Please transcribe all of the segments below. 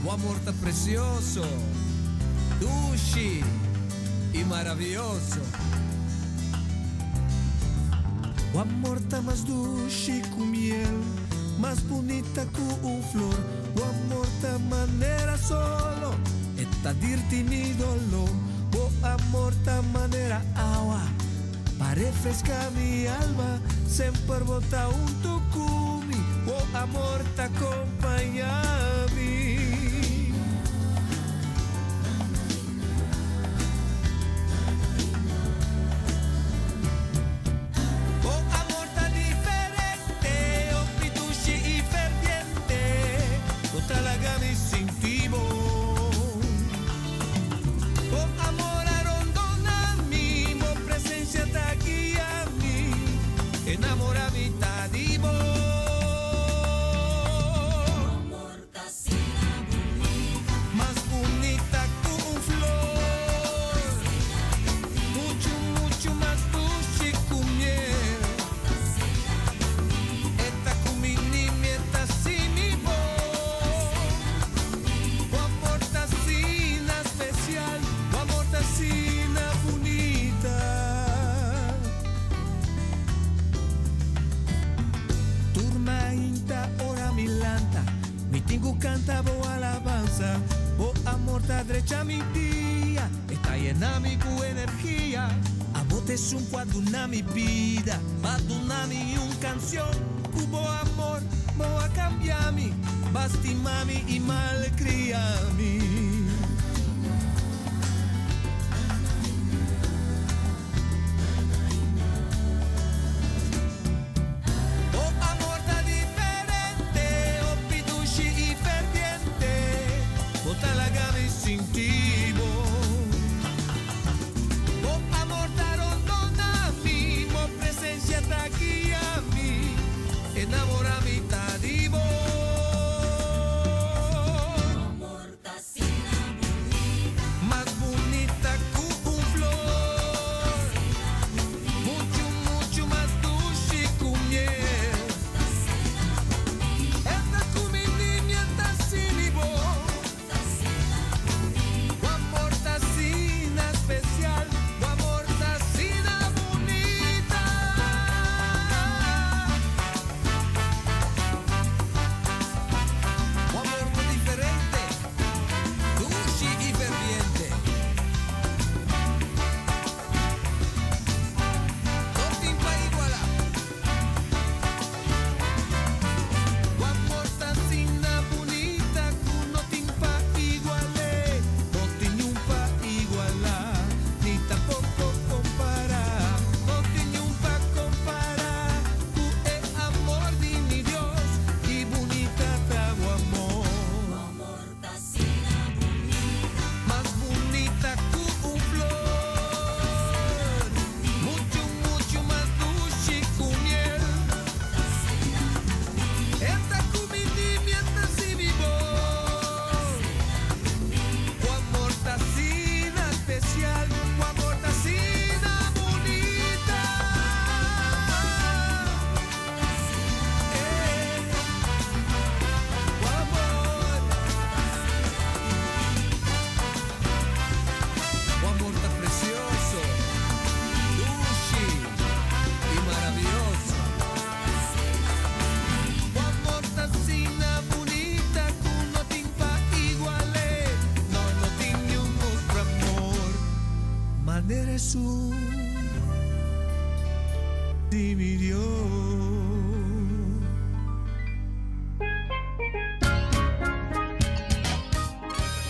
o amor tan precioso, dulce y maravilloso. O amor tá mais doce com miel, mais bonita com flor. O amor tá maneira solo, está dirti mi dolor. O amor tá maneira agua, para refrescar mi alma, sempre bota tucumi. O amor tá acompanha-me. Canta boa alabanza, o amor tá derecha mi dia, está llena mi cu energia. Amor te un quadro na mi vida, madunami un canción, cubo amor, boa cambiami, basti mami y malcriami.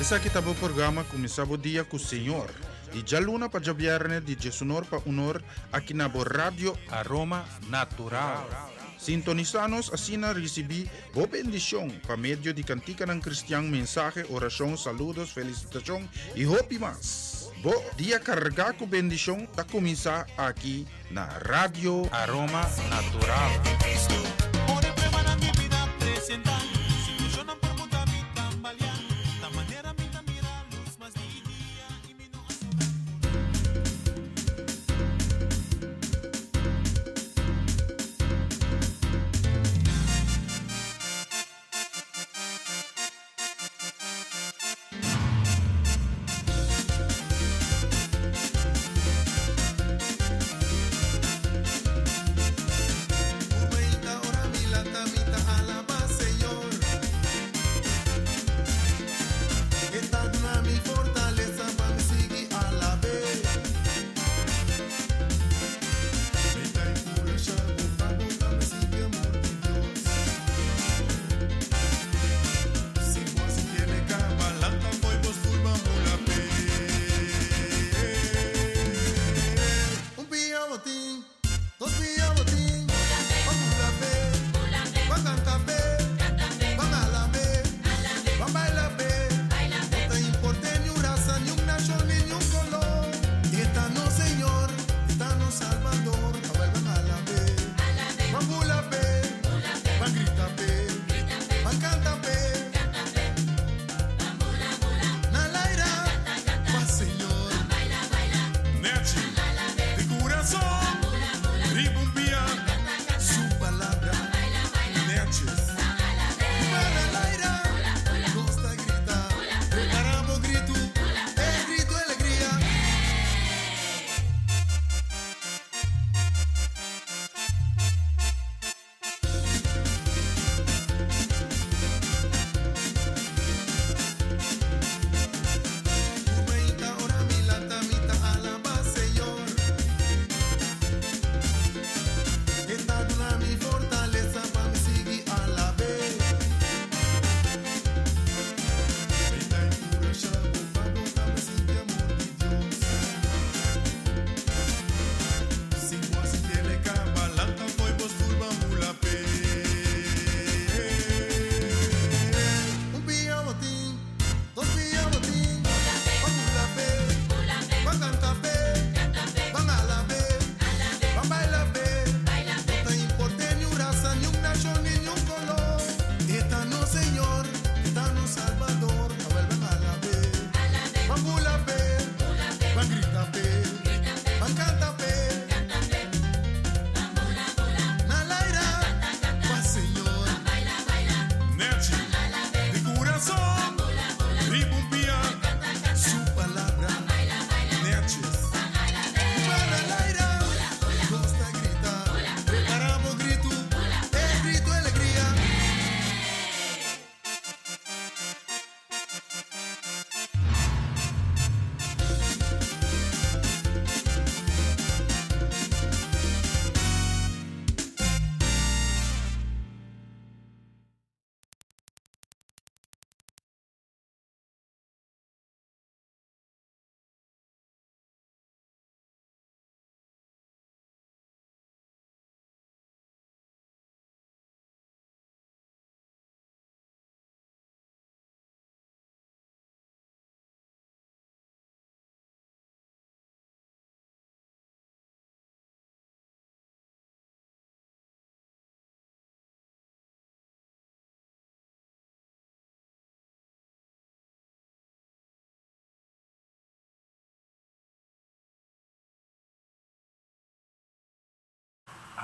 Essa aqui tá o programa começava o dia com o Senhor. De Jaluna para Javierne, de Jesunor para Unor, aqui na Rádio Aroma Natural. Sintonizanos assim na recebi boa bendição para meio de cantica ng Cristiang mensaje, oração, saludos, felicitação e hope mas. Bo dia carga com bendição tá começar aqui na Rádio Aroma Natural.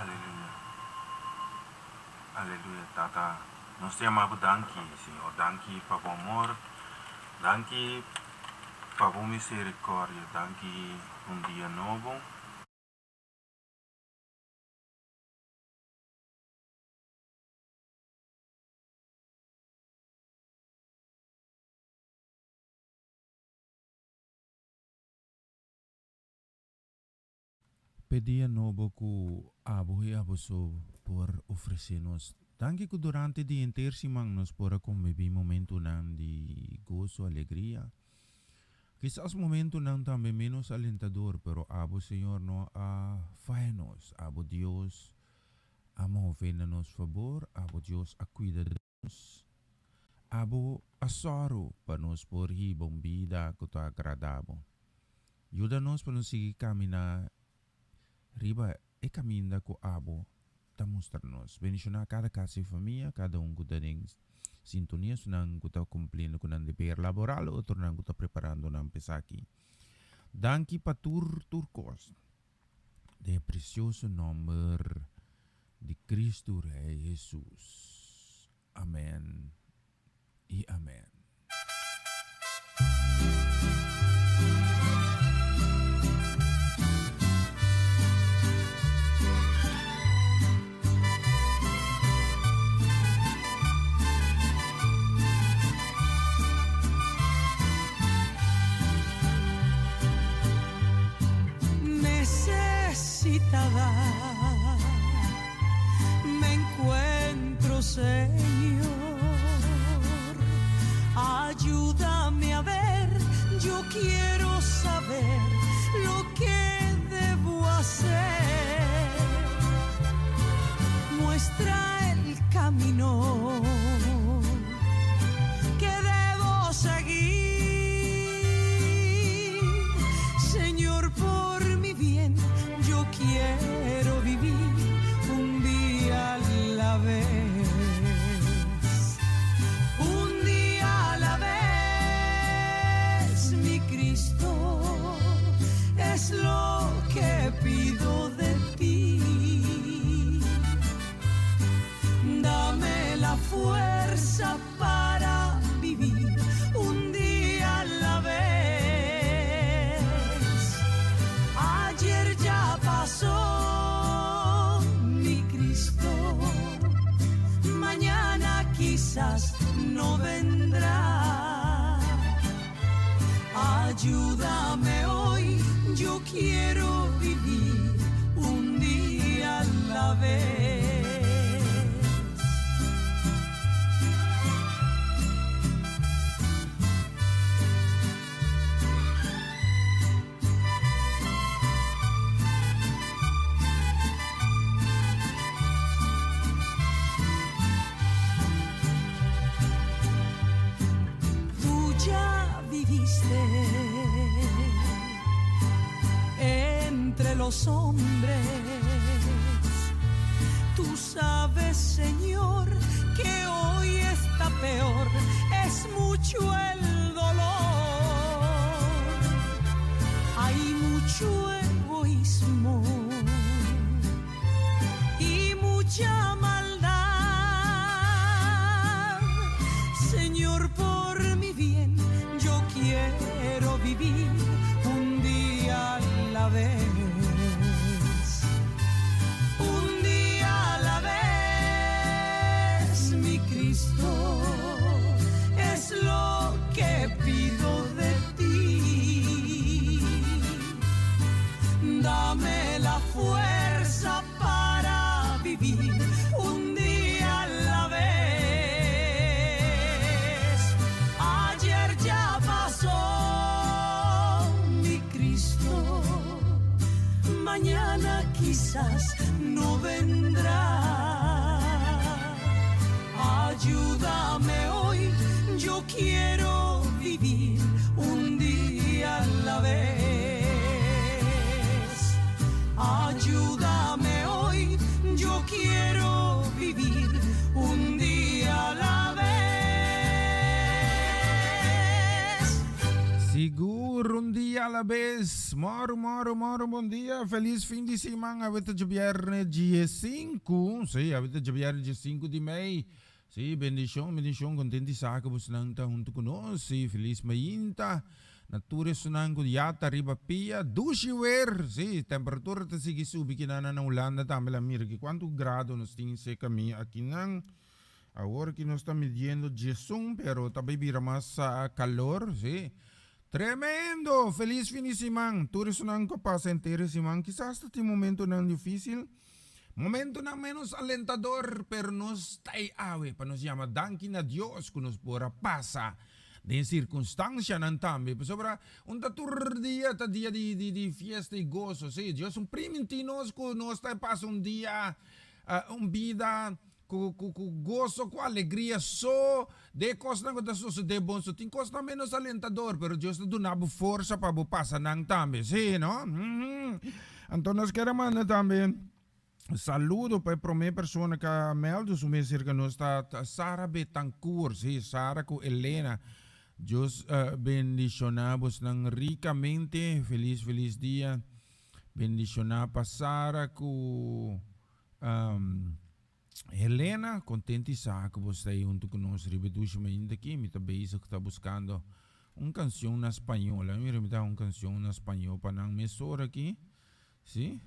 Aleluya. Aleluya, Tata. Nos te amamos, danki, Señor. Danki por tu amor. Danki por tu misericordia. Danki un día nuevo. Pedia novo ku abo e abuso por oferecernos. Danke ku durante di intersimang nos por convivi momento nan di gozo, alegria. Quizás momento nan también menos alentador, pero abo Señor no faenos. Abo Dios amo nos favor, abo Dios a cuida de nos. Abo asoro pa nos por hibong vida ko ta agradable. Ayúdanos para nos seguir caminar riba e caminda ko abo ta mostrarnos. Bendición a cada casa y familia, cada un que tiene sintonía, sunang que está cumpliendo con el deber laboral, otro nang que está preparando na pesaki. Danki patur turcos de precioso nombre de Cristo Rey Jesús. Amén y amén. Necesitada me encuentro, Señor, ayúdame a ver, yo quiero saber lo que debo hacer, muestra el camino que debo seguir, Señor, por mi bien, yo quiero vivir un día a la vez, un día a la vez, mi Cristo, es lo que pido de ti. Dame la fuerza para vivir un día a la vez. Ayer ya pasó, mi Cristo, mañana quizás no vendrá. Ayúdame hoy, yo quiero vivir un día a la vez. Tú ya viviste entre los hombres. Tú sabes, Señor, que hoy está peor, es mucho el dolor, hay mucho egoísmo y mucha maldad. Señor, por mi bien, yo quiero vivir un día a la vez. Un día a la vez, mi Cristo, es lo que pido de ti. Dame la fuerza para vivir un día a la vez. Ayer ya pasó, mi Cristo, mañana quizás no vendrá. Ayúdame hoy, yo quiero vivir un día a la vez. Ayúdame hoy, yo quiero vivir un día a la vez. Siguro un día dia a la vez. Moro, bom dia. Feliz fim de semana. Avete de viernes dia 5. Sí, avete de viernes dia 5 de Mei. Sí, bendición, contenti sa que vos nang ta junto con nos. Sí, feliz mainta. Nature sunang ko yata riba pia. Dushi weer. Sí, temperatura ta sige subi kinana na Holanda tamela mira que quanto grado nos tinha seca mi aqui nang. Ahora que nos está midiendo Jesús, pero también vira más calor, sí. Tremendo! Feliz fin de semana. Turis nang ko pasa entero semana. Quizás este momento nang difícil. Momento na menos alentador, pero nos tay awe. Pa nos llama dankin a Dios que nos pora pasa. De circunstancia nan tambi. Sobra un tatur dia, ta dia di fiesta y gozo. Sí, Dios un primitinos que nos tay pasa un dia, un vida... Com gozo, com alegria, só de costa não da só de bom, só tem costa menos alentador, pero Deus te dá força para você passar nang também, sim, não? Então nós queremos mandar também saludo para a primeira pessoa que melda o mês que nós está Sara Betancourt, sim, Sara com Helena. Deus bendicionamos nang ricamente, feliz dia, bendicionar para Sara com Helena, contente sa que você aí junto conosco, ribeducho ainda aqui, me também isso que está buscando uma canção na espanhola, me dá uma canção na espanhola para não me sora aqui, sim?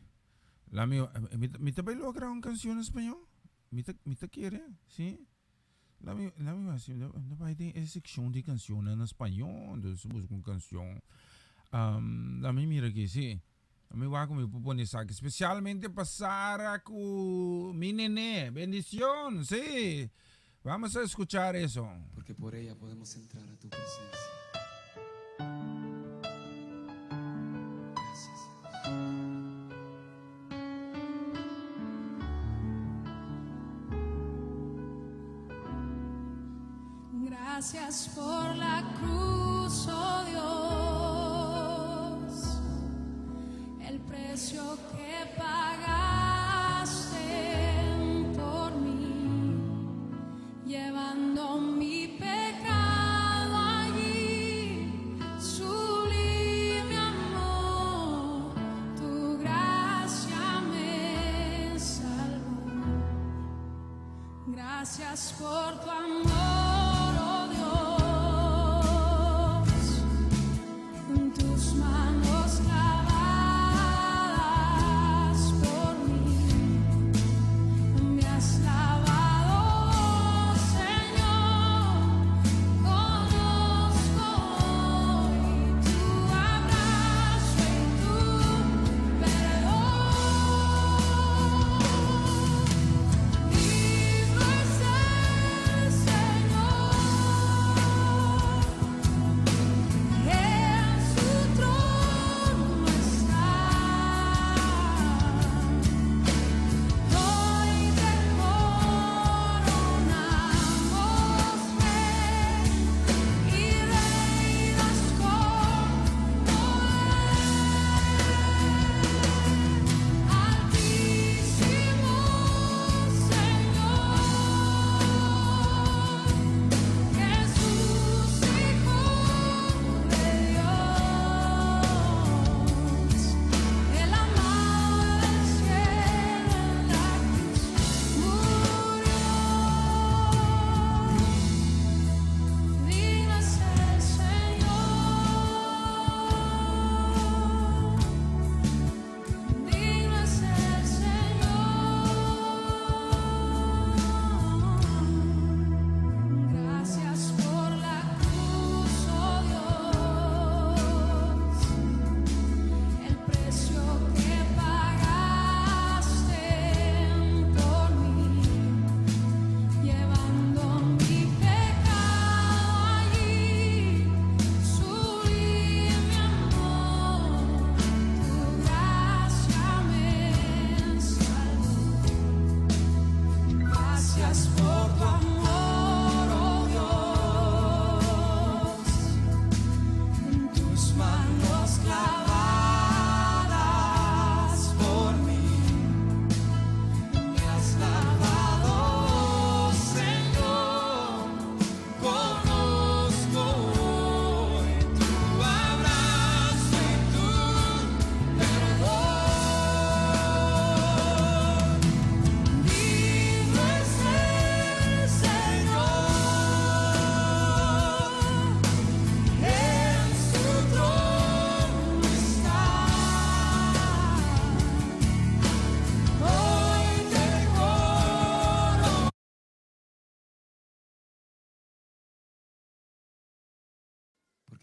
Lá me também logra uma canção na espanhola, me tá querer, sim? Lá me assim, não vai ter essa secção de canção na espanhola, então se busca uma canção, lá me mira aqui, sim? Me voy a poner especialmente para Sara con mi nene. Bendición, sí. Vamos a escuchar eso. Porque por ella podemos entrar a tu presencia. Gracias por la cruz, oh Dios, el precio que pagaste por mí, llevando mi pecado allí, sublime amor, tu gracia me salvó. Gracias por tu amor.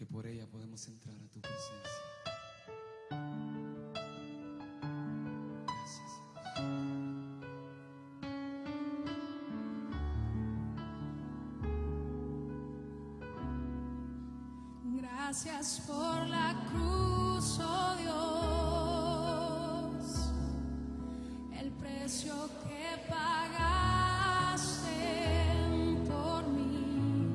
porque por ella podemos entrar a tu presencia. Gracias, Dios. Gracias por la cruz, oh Dios, el precio que pagaste por mí,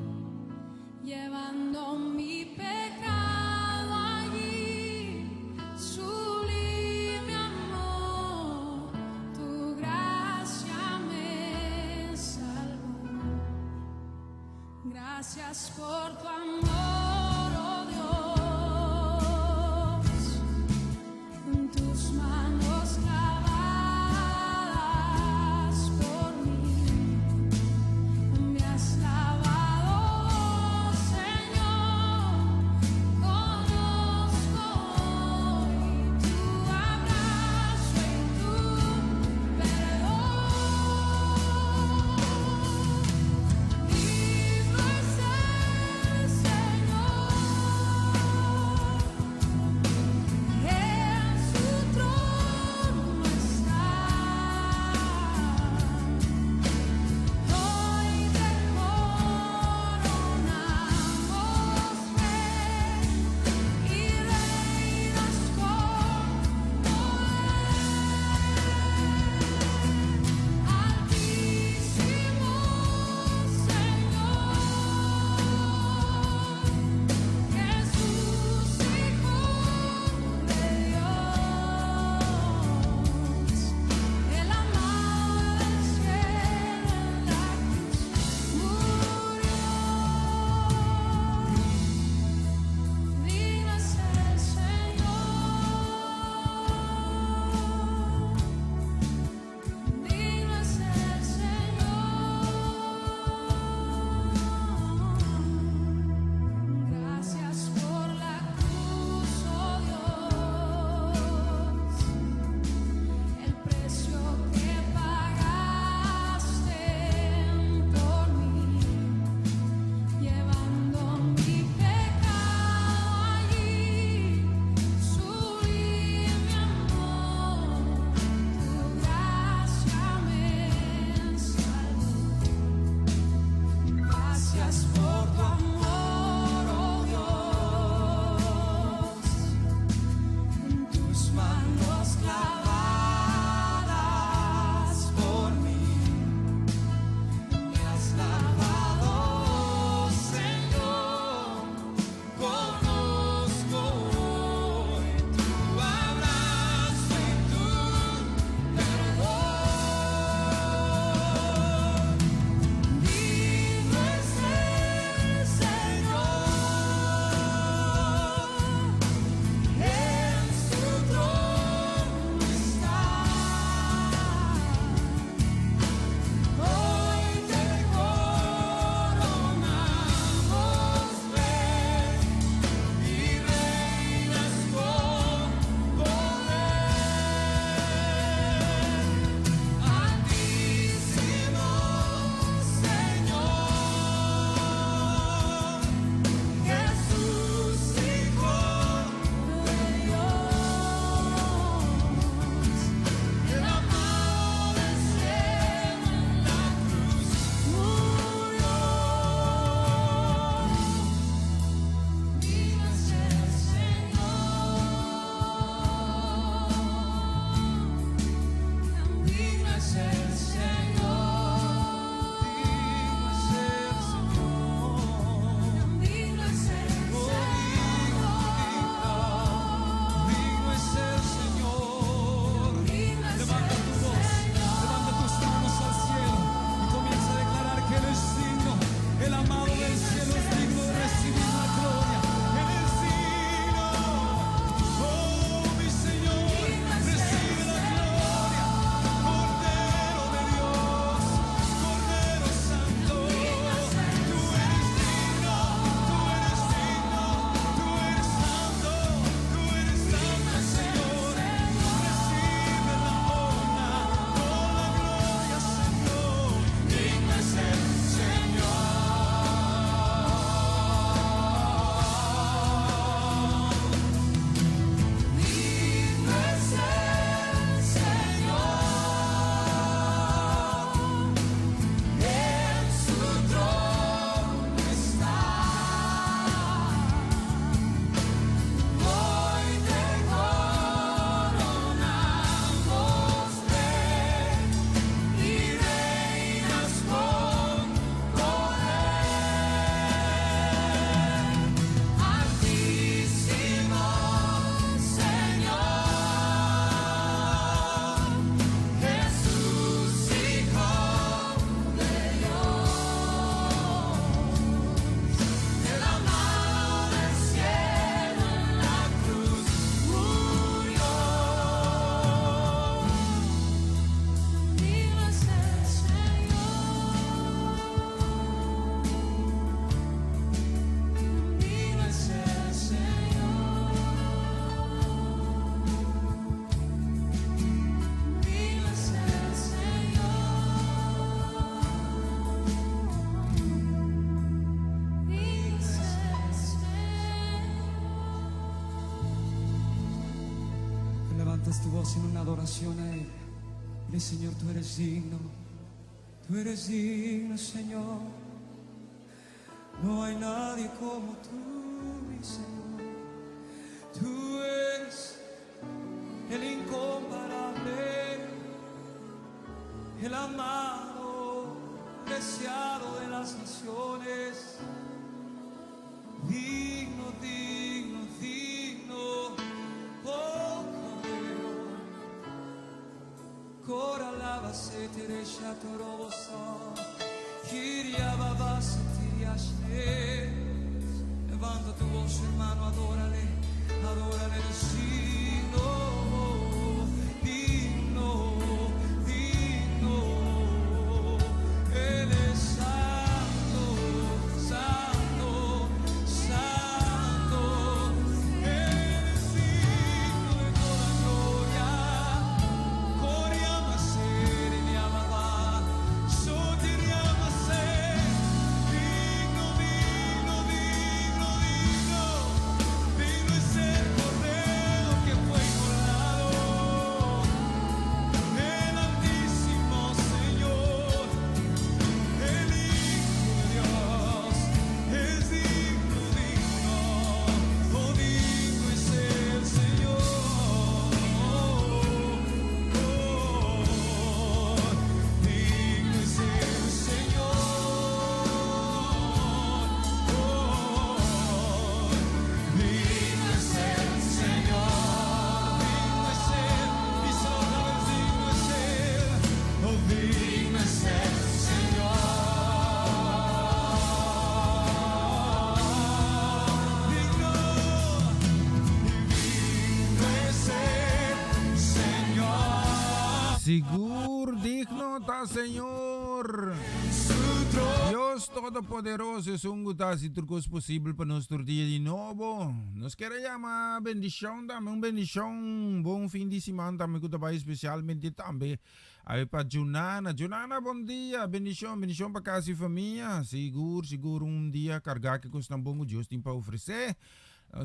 llevando mi pecado allí, sublime amor, tu gracia me salvó. Gracias por tu amor, oh Dios, en tus manos clavadas por mí, me has lavado, Señor, conozco hoy tu abrazo y tu perdón. Digno es el Señor. levantes tu voz en una adoración a Él. Dile, Señor, tú eres digno, Señor. No hay nadie como tú, mi Señor. Tú eres el incomparable, el amado, deseado de las naciones. Digno, digno, digno, oh Cordero. Cora lava se te resha torobosa, Kiria baba se tiriashe. Levanta tu voz, hermano, adórale, adórale, digno, digno, digno. Él es santo, santo, santo. Él es digno de toda gloria. Coria maser, iliababa, sotiriamaser. Digno, digno, digno, digno. Digno es el Cordero que fue inmolado. El Altísimo Señor, el Hijo de Dios, es digno, digno. Oh, digno es el Señor. Digno es el Señor. Digno es el Señor. Digno es Él. Díselo otra vez, digno es Él. Oh, digno es el Señor. Digno, digno es el Señor. Sigur digno ta, Señor. Su trono. Dios Todopoderoso, sungguh ta si turcos posible para nuestro día de nuevo. Nos queremos bendición, dame un bendición, buen fin de semana, dame que te especialmente también. Ay pa Junana, buen día, bendición para casi familia. Sigur un día cargar que costan bongo Dios tiene para ofrecer.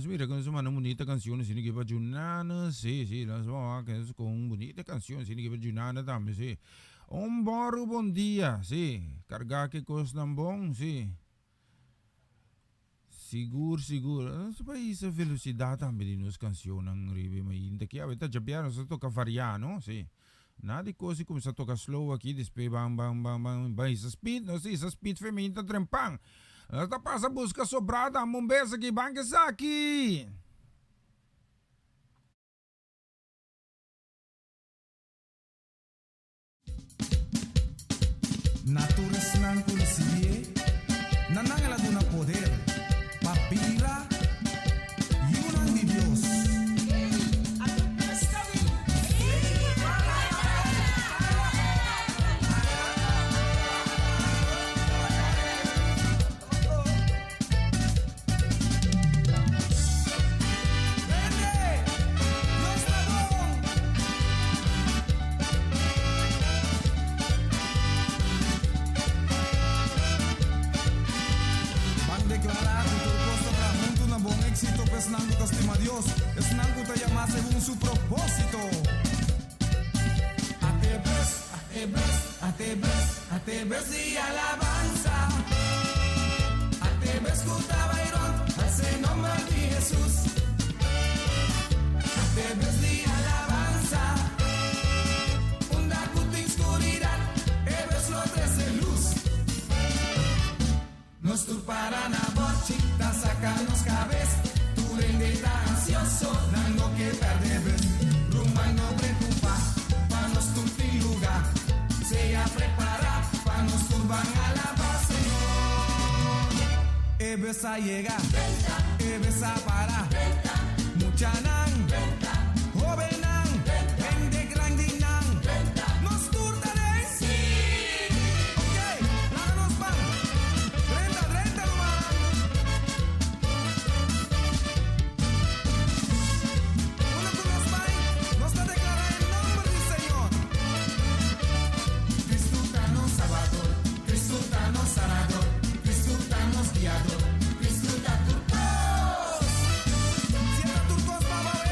Mira, con una bonita canción, si que para Junana, sí, las vamos a con una bonita canción, si que para Junana también, sí. Un buen día, sí. Cargar que costan bon, sí. Sigur. Sa país a velocidad também de nos canções ang ribe mainda que aveta jabiano sa toca variano, sí. Nada coisa como sa toca slow aqui, despe bang, sa speed, no sí, sa speed feminina trempang. Hasta passa busca sobrada, mumbesa aqui, banca aqui. Naturas nang kunsiye, nanangala duna poder, papira, yunang di Dios. Es nango te estima Dios, es nango te llama según su propósito. A te ves y alabanza. A te ves Cutabairón, hace nombre de Jesús. A te ves y alabanza. Unda cuta oscuridad, ves lo trece luz. Nos turparán a bochita, sacarnos cabeza. Rendeta ansioso, dando que perder, rumba y no preocupa, pa' nos turpin lugar, sea prepara, pa' nos turban a la base, no. Ebes a llegar, ebes a parar, mucha nan, joven nan, vende grande nan, nos turtaré, sí, ok, láganos pan, 30 nomás. Sanador, disfrútanos guiador, disfruta tu voz. Cierra tus ojos,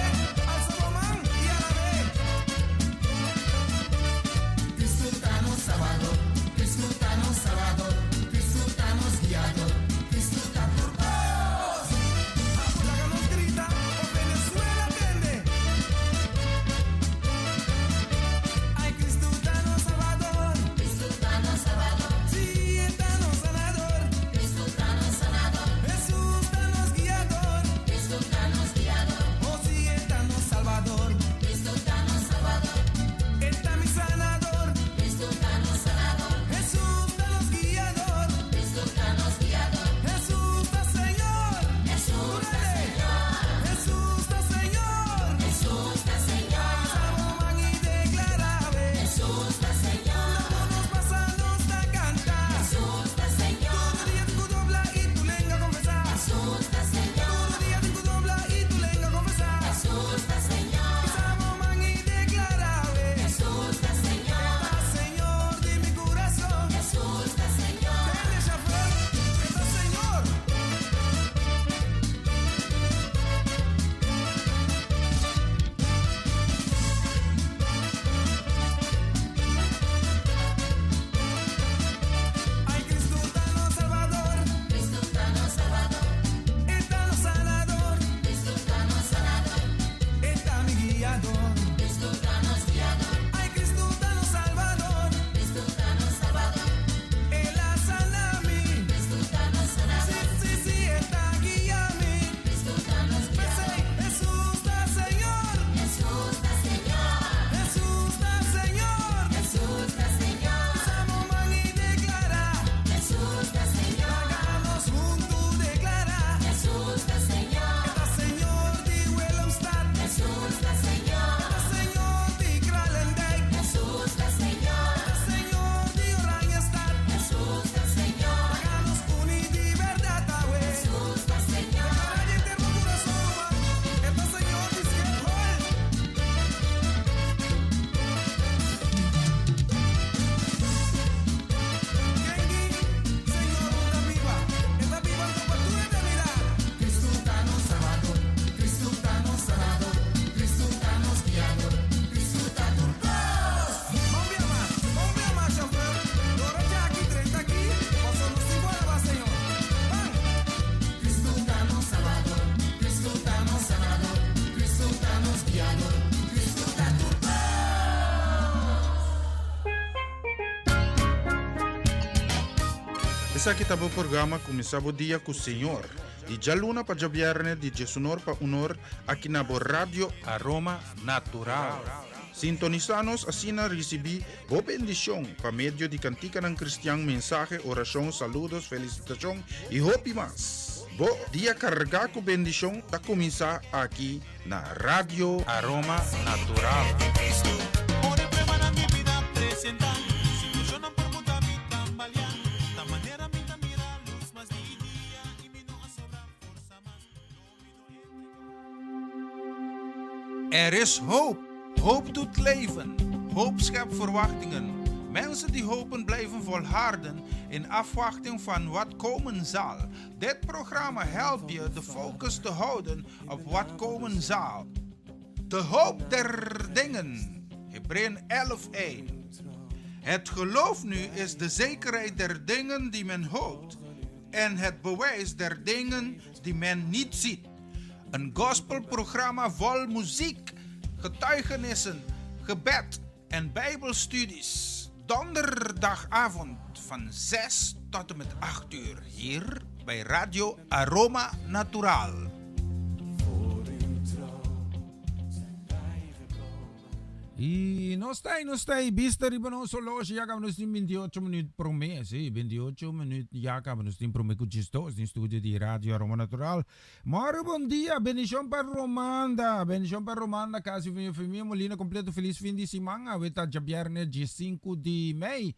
Essa aqui tá o programa Começava o Dia com o Senhor. De Jaluna para Javierne, de Jesunor para Unor, aqui na Rádio Aroma Natural. Sintonizanos assim na recebi boa bendição para meio de cantica ng Cristiano, mensaje, oração, saludos, felicitação e hope mas. Bo dia carregar com bendição tá começar aqui na Rádio Aroma Natural. Er is hoop. Hoop doet leven. Hoop schept verwachtingen. Mensen die hopen blijven volharden in afwachting van wat komen zal. Dit programma helpt je de focus te houden op wat komen zal. De hoop der dingen. Hebreeën 11:1. Het geloof nu is de zekerheid der dingen die men hoopt en het bewijs der dingen die men niet ziet. Een gospelprogramma vol muziek, getuigenissen, gebed en bijbelstudies. Donderdagavond van 6 tot en met 8 uur hier bij Radio Aroma Natural. Y no está, vista ribbon solo si acabamos in 28 minuti per me, sì, 28 minuti ya acabamos in per me chistos in studio di Radio Aroma Natural. Maro bom dia, bendición para Romanda, casi família Molina completo feliz fin de semana, veta viernes 5 de May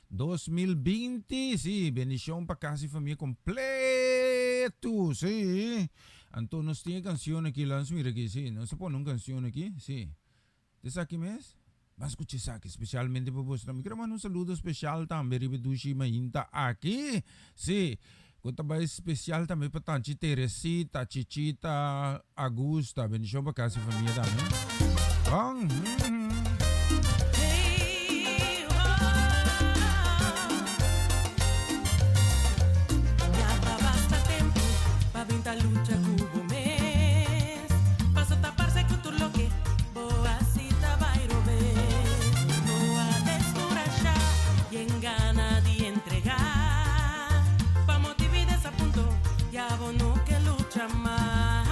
2020, sì, bendición para casi família completo, sì. Anto nos tiene canción aquí, lanzo mira aquí, sí, no se pone una canción aquí, sí. Dessa aqui mes? Mas escute isso aqui, especialmente para você. Eu quero mandar saludo especial também, Ribedushi Mainta aqui. Sim, conta mais especial também para Tanti Teresita, Chichita, Augusta. Bendição para casa e família também. Bom, lucha cubo mes paso taparse con tu loque boa cita bairo ves boa descurachar y en gana de entregar pa motivar ese punto ya bono que lucha más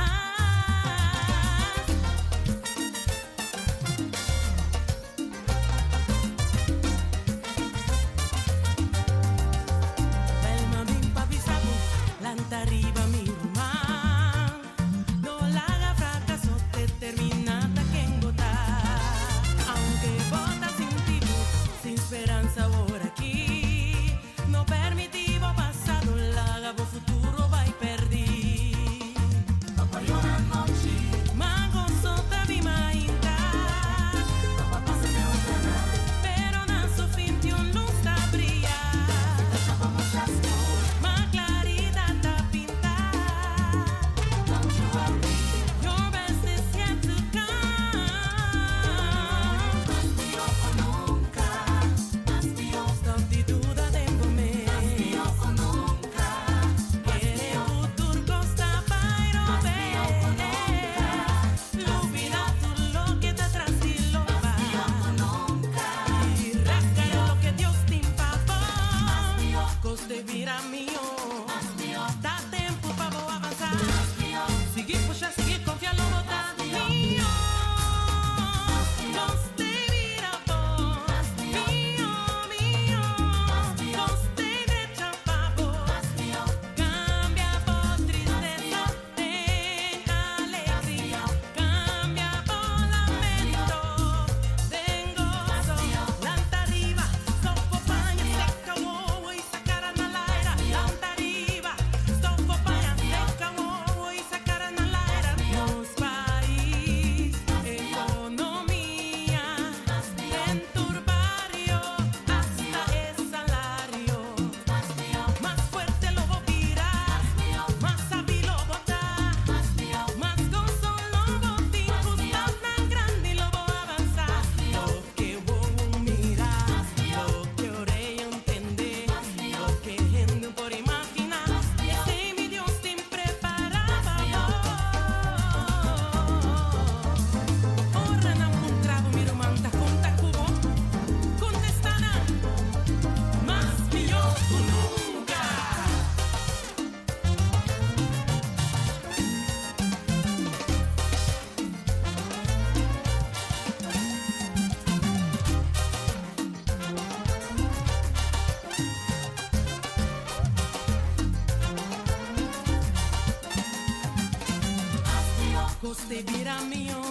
Gostei vira mío.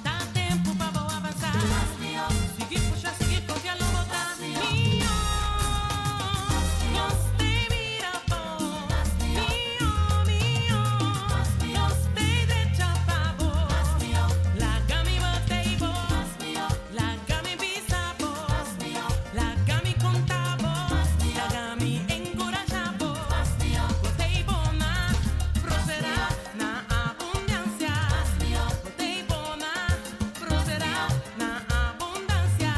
Dá tempo para vou avançar. Seguir, puxar, seguir, confiar, não botar. Mío. Gostei vira bom. Mío, mío. Gostei de chapabo. Larga-me, botei bo. Larga-me, bisabo. Larga-me, contabo. Larga-me, encorajabo. Botei bo na prosperar na abundância. Botei bo na prosperar na abundância.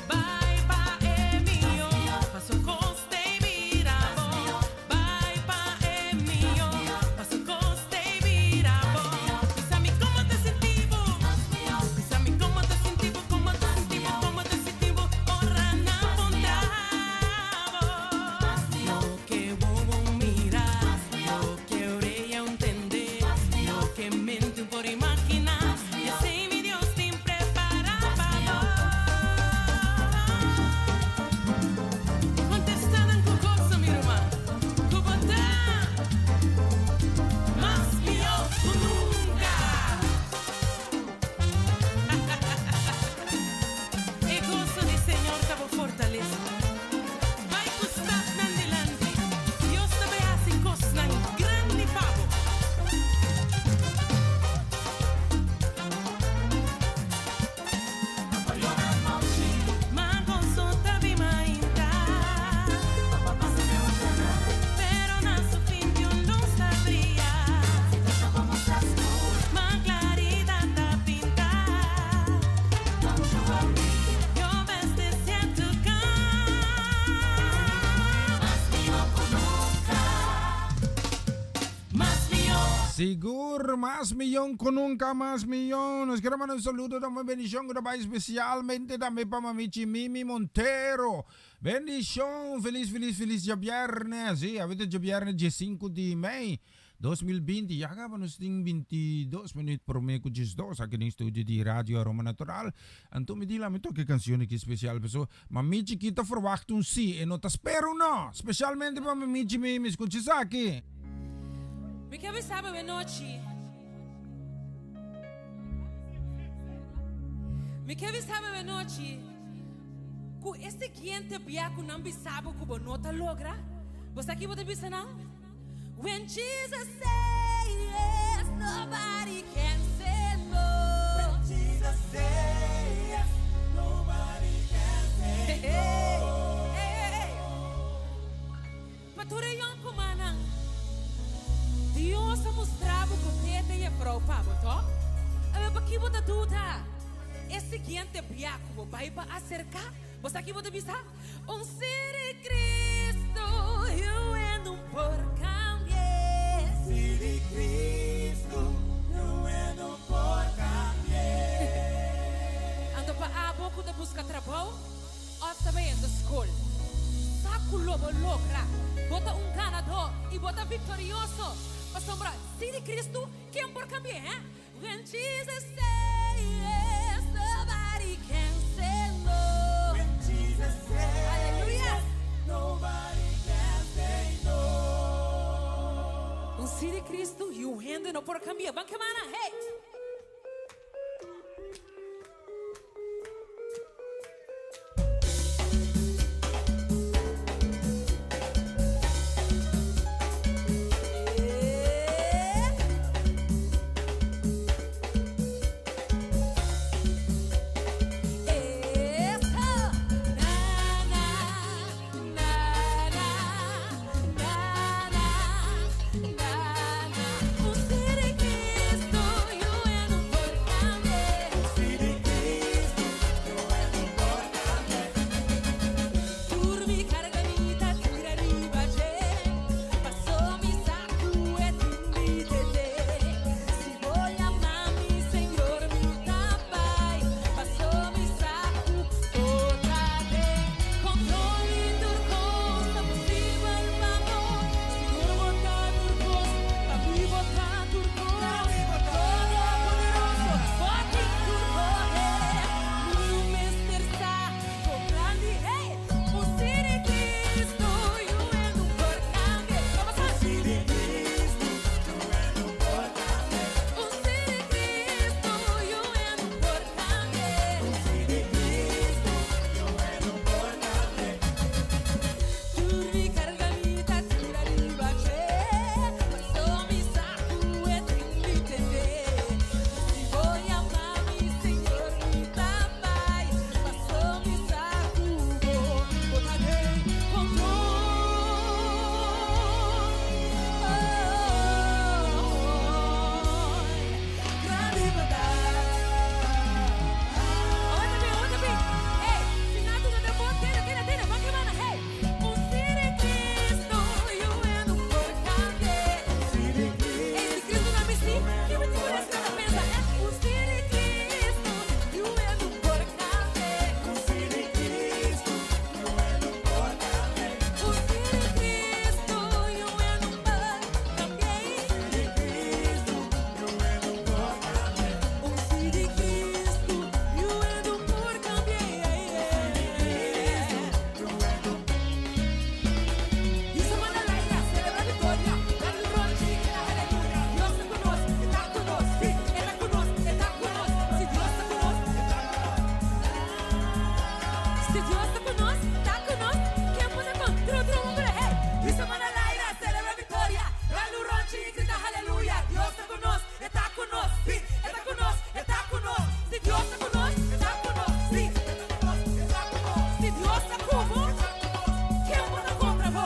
Vai pa é mio. Passo gostei vira bom. Vai pa é mio. Passo gostei vira bom. Pensa-me como te sentivo. Pensa-me como te sentivo. Como te sentivo. Como te sentivo. Ora na pontravo. Lo que vou mirar. Lo que orella entender. Lo que mente por imaginar. E sei mi Dios te preparado. Contestada en tu cosa, mi irmã. Tu botão. Mas pior que nunca. E gozo de Senhor tava fortaleza. Vai custar nandelante. Dios te ve assim cosnan grande pavo. Ma gozo te vi mainta. Pero na su fin yo no sabría. Ma claridad te pinta. Yo ves de cierto más mío. Sigur, más millón con nunca más millón. Nos queremos mandar un saludo, damos bendición, grabado especialmente también para Mamichi Mimi Montero. Bendición, feliz ya viernes. Sí, ahorita ya viernes 5 de mayo 2020. Ya acabamos ting 22 minutos por meio 12 aqui no estúdio de Radio Aroma Natural. Então me diga, me toque canção aqui especial, pessoal. Mamichi kita verwacht un sì e non te spero no. Specialmente para Mamichi Mimi, escucha isso aqui. Me quer ver sábado à noite. Me quer ver sábado à noite. Com este cliente biaco não me sabe como nota logra. Você aqui pode pensar não? When Jesus says yes, nobody can say no. When Jesus says yes, nobody can say no. Hey. Pature yon kumanang. Dios ha mostrado que te é prova, tá? Para que você dúvida? Esse cliente biaco vai para acercar. Você aqui pode pensar? Ser de Cristo, eu ando por cambiar. Ser de Cristo, eu ando por cambiar. Ando para a boca de buscar trabalho, ou também ando escola. Saco lobo logra, bota ganador e bota vitorioso. Para sombrar, ser de Cristo, quem por cambiar? When Jesus says yes, nobody can say no. When Jesus says Hallelujah. Yes, nobody can say no. Ser de Cristo e o rende não por cambiar. Vamos camar, hey! Ser de Cristo, Si Dios está con nos, ¿quién puede contra otro hombre? Hey, y semana al aire, celebra victoria. Galuronchi, grita aleluya. Dios está con nos, está con nos, sí, está con nos, está con nos. Si Dios está con nos, está con nos, sí, está con nos, está con nos. Si Dios está con vos, ¿quién puede contra vos?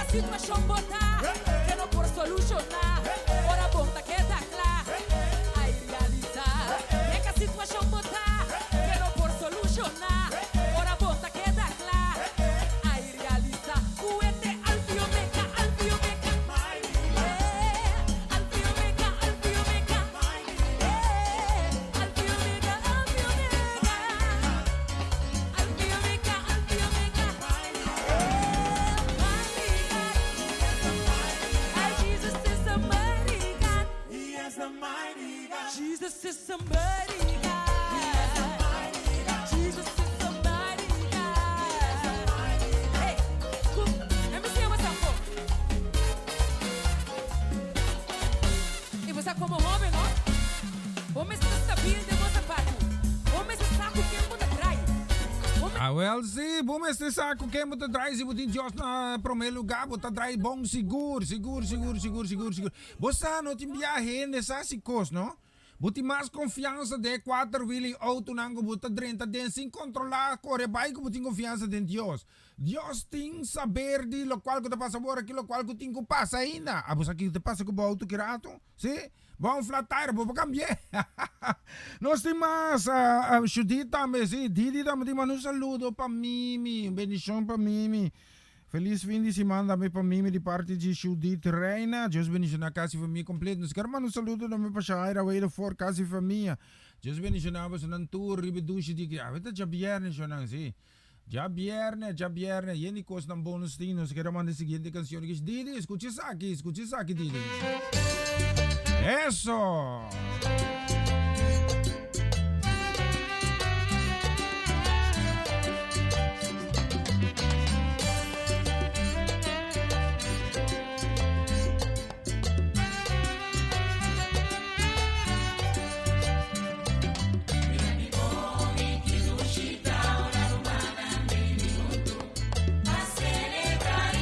Situação botar, que não por solucionar. Ora bonta que tá claro, aí realizar. É que a situação botar, que não por solucionar. Ora bonta que tá claro, aí realizar. Cuete alfiomeca, alfiomeca, alfiomeca, alfiomeca, alfiomeca, alfiomeca, alfiomeca, Jesus is somebody God. Jesus is somebody God. Hey, cool. Let me see what's up for. E você como homem, não? Homem está stabil de você pato. Homem está com quem você trai. Well, si, bumeste sa ako kayo mo try si buti Diyos na promelo gabo try bong siguro. Bosta no timbiyahin sa sikos, no? Buti mais confiança de 4 wili auto nango buta 30 den sin controlar corre bai ko buti confiança de Dios. Dios tem saber de lo qual que te passa agora aquilo qual que tem que passa ainda. Abos aqui te passa com o auto kirato, sim? Vamos flat tire, vou cambiar. Nós temos a Judita, mas sim, Didi também um saludo para Mimi, bendição para Mimi. Feliz fim de semana também para mim, de parte de Judith Reina. Deus bendiga a casa e família completa. Nos quero mandar um saludo também para Shaira, Weira, for casa e família. Deus bendiga a você na tour, ribeduche de grave. Até já viernes, já não sei. Já viernes. E nem coisa não bônus tem. Nos quero mandar a seguinte canção. Didi, escute isso aqui, Didi. Eso! A celebrar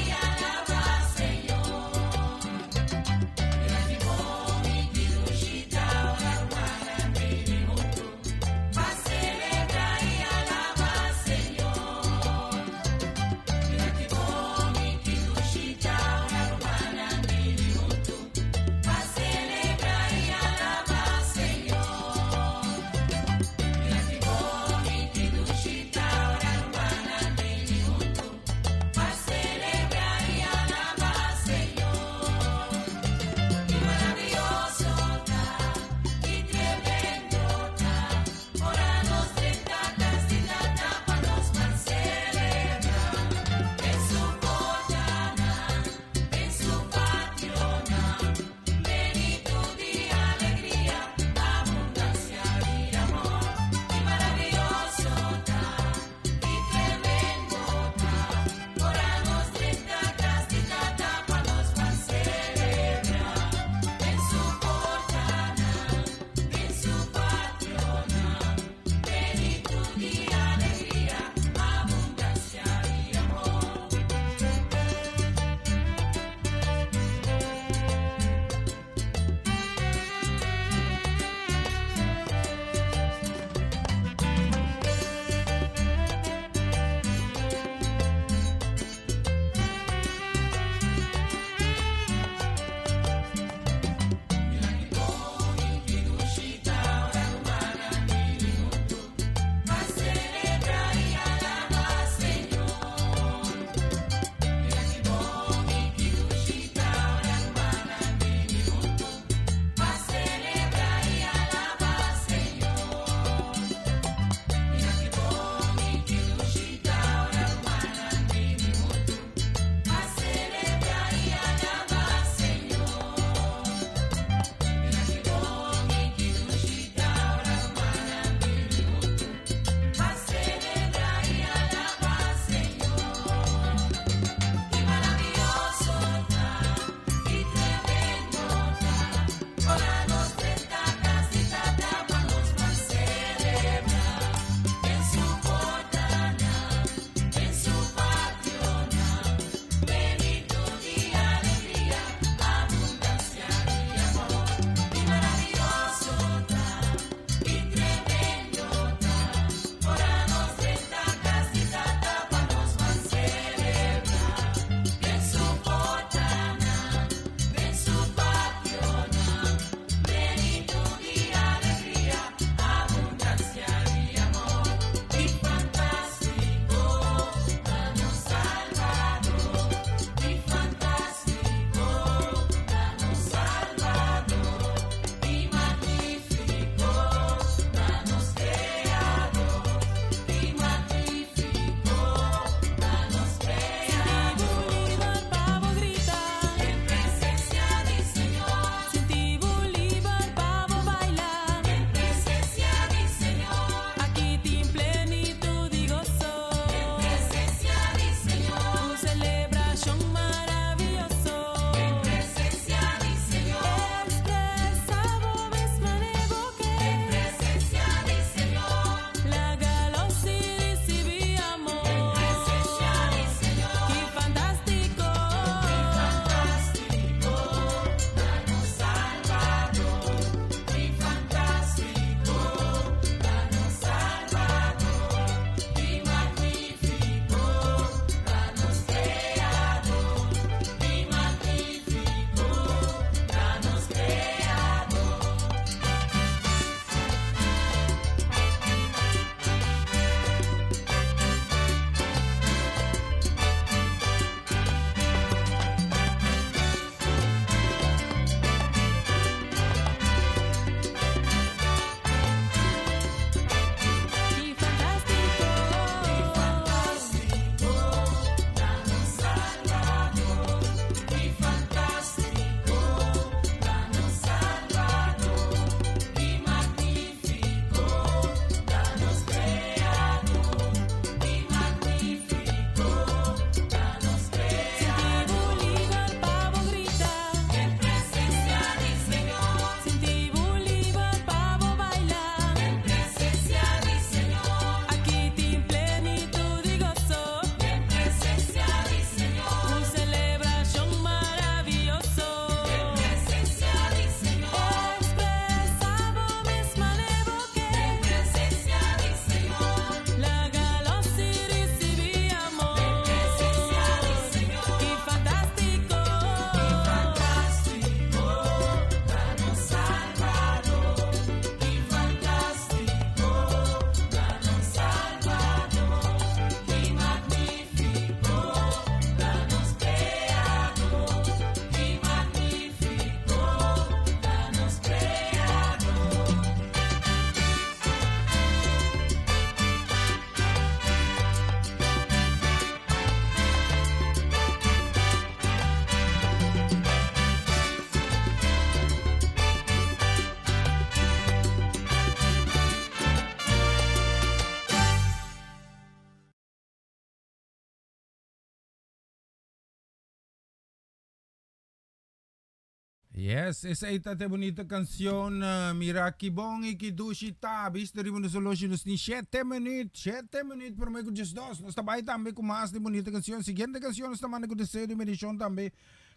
Yes, esa esta bonita canción, Miraki Bong Ikidushita, viste rin solution ni 7 minutes, 7 minutes por meio just dos. Nós também com mais de bonita canção. Siguiente canção nós também com desejo de medição também.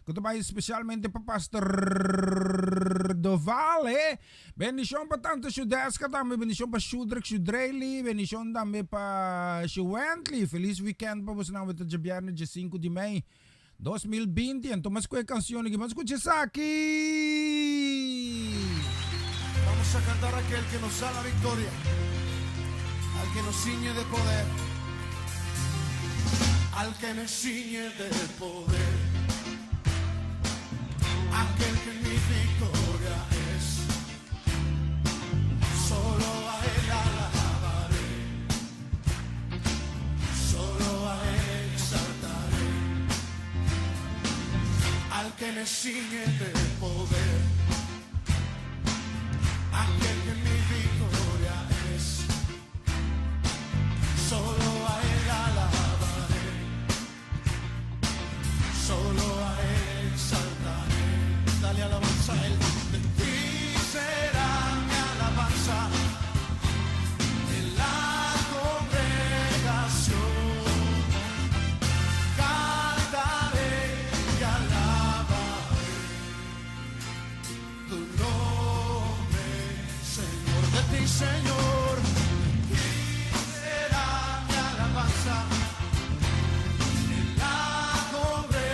Que também especialmente para Pastor Dovale. Bendição para tanto Shudeska também, bendição para Shudrek Shudreli, bendição também para Shuwentley. Feliz weekend para você na weta de viernes de 5 de maio. 2020, entonces ¿qué canción que más escuches aquí? Vamos a cantar a aquel que nos da la victoria, al que nos ciñe de poder, al que me ciñe de poder, aquel que mi victoria es. Solo a él alabaré, solo a él exaltaré, al que me ciñe de poder, aquel que mi victoria es. Solo a él alabaré, solo a él exaltaré. Dale alabanza a él. De ti será mi alabanza en la congregación. Cantaré y alabaré tu nombre, Señor. De ti, Señor, será mi alabanza en la congregación.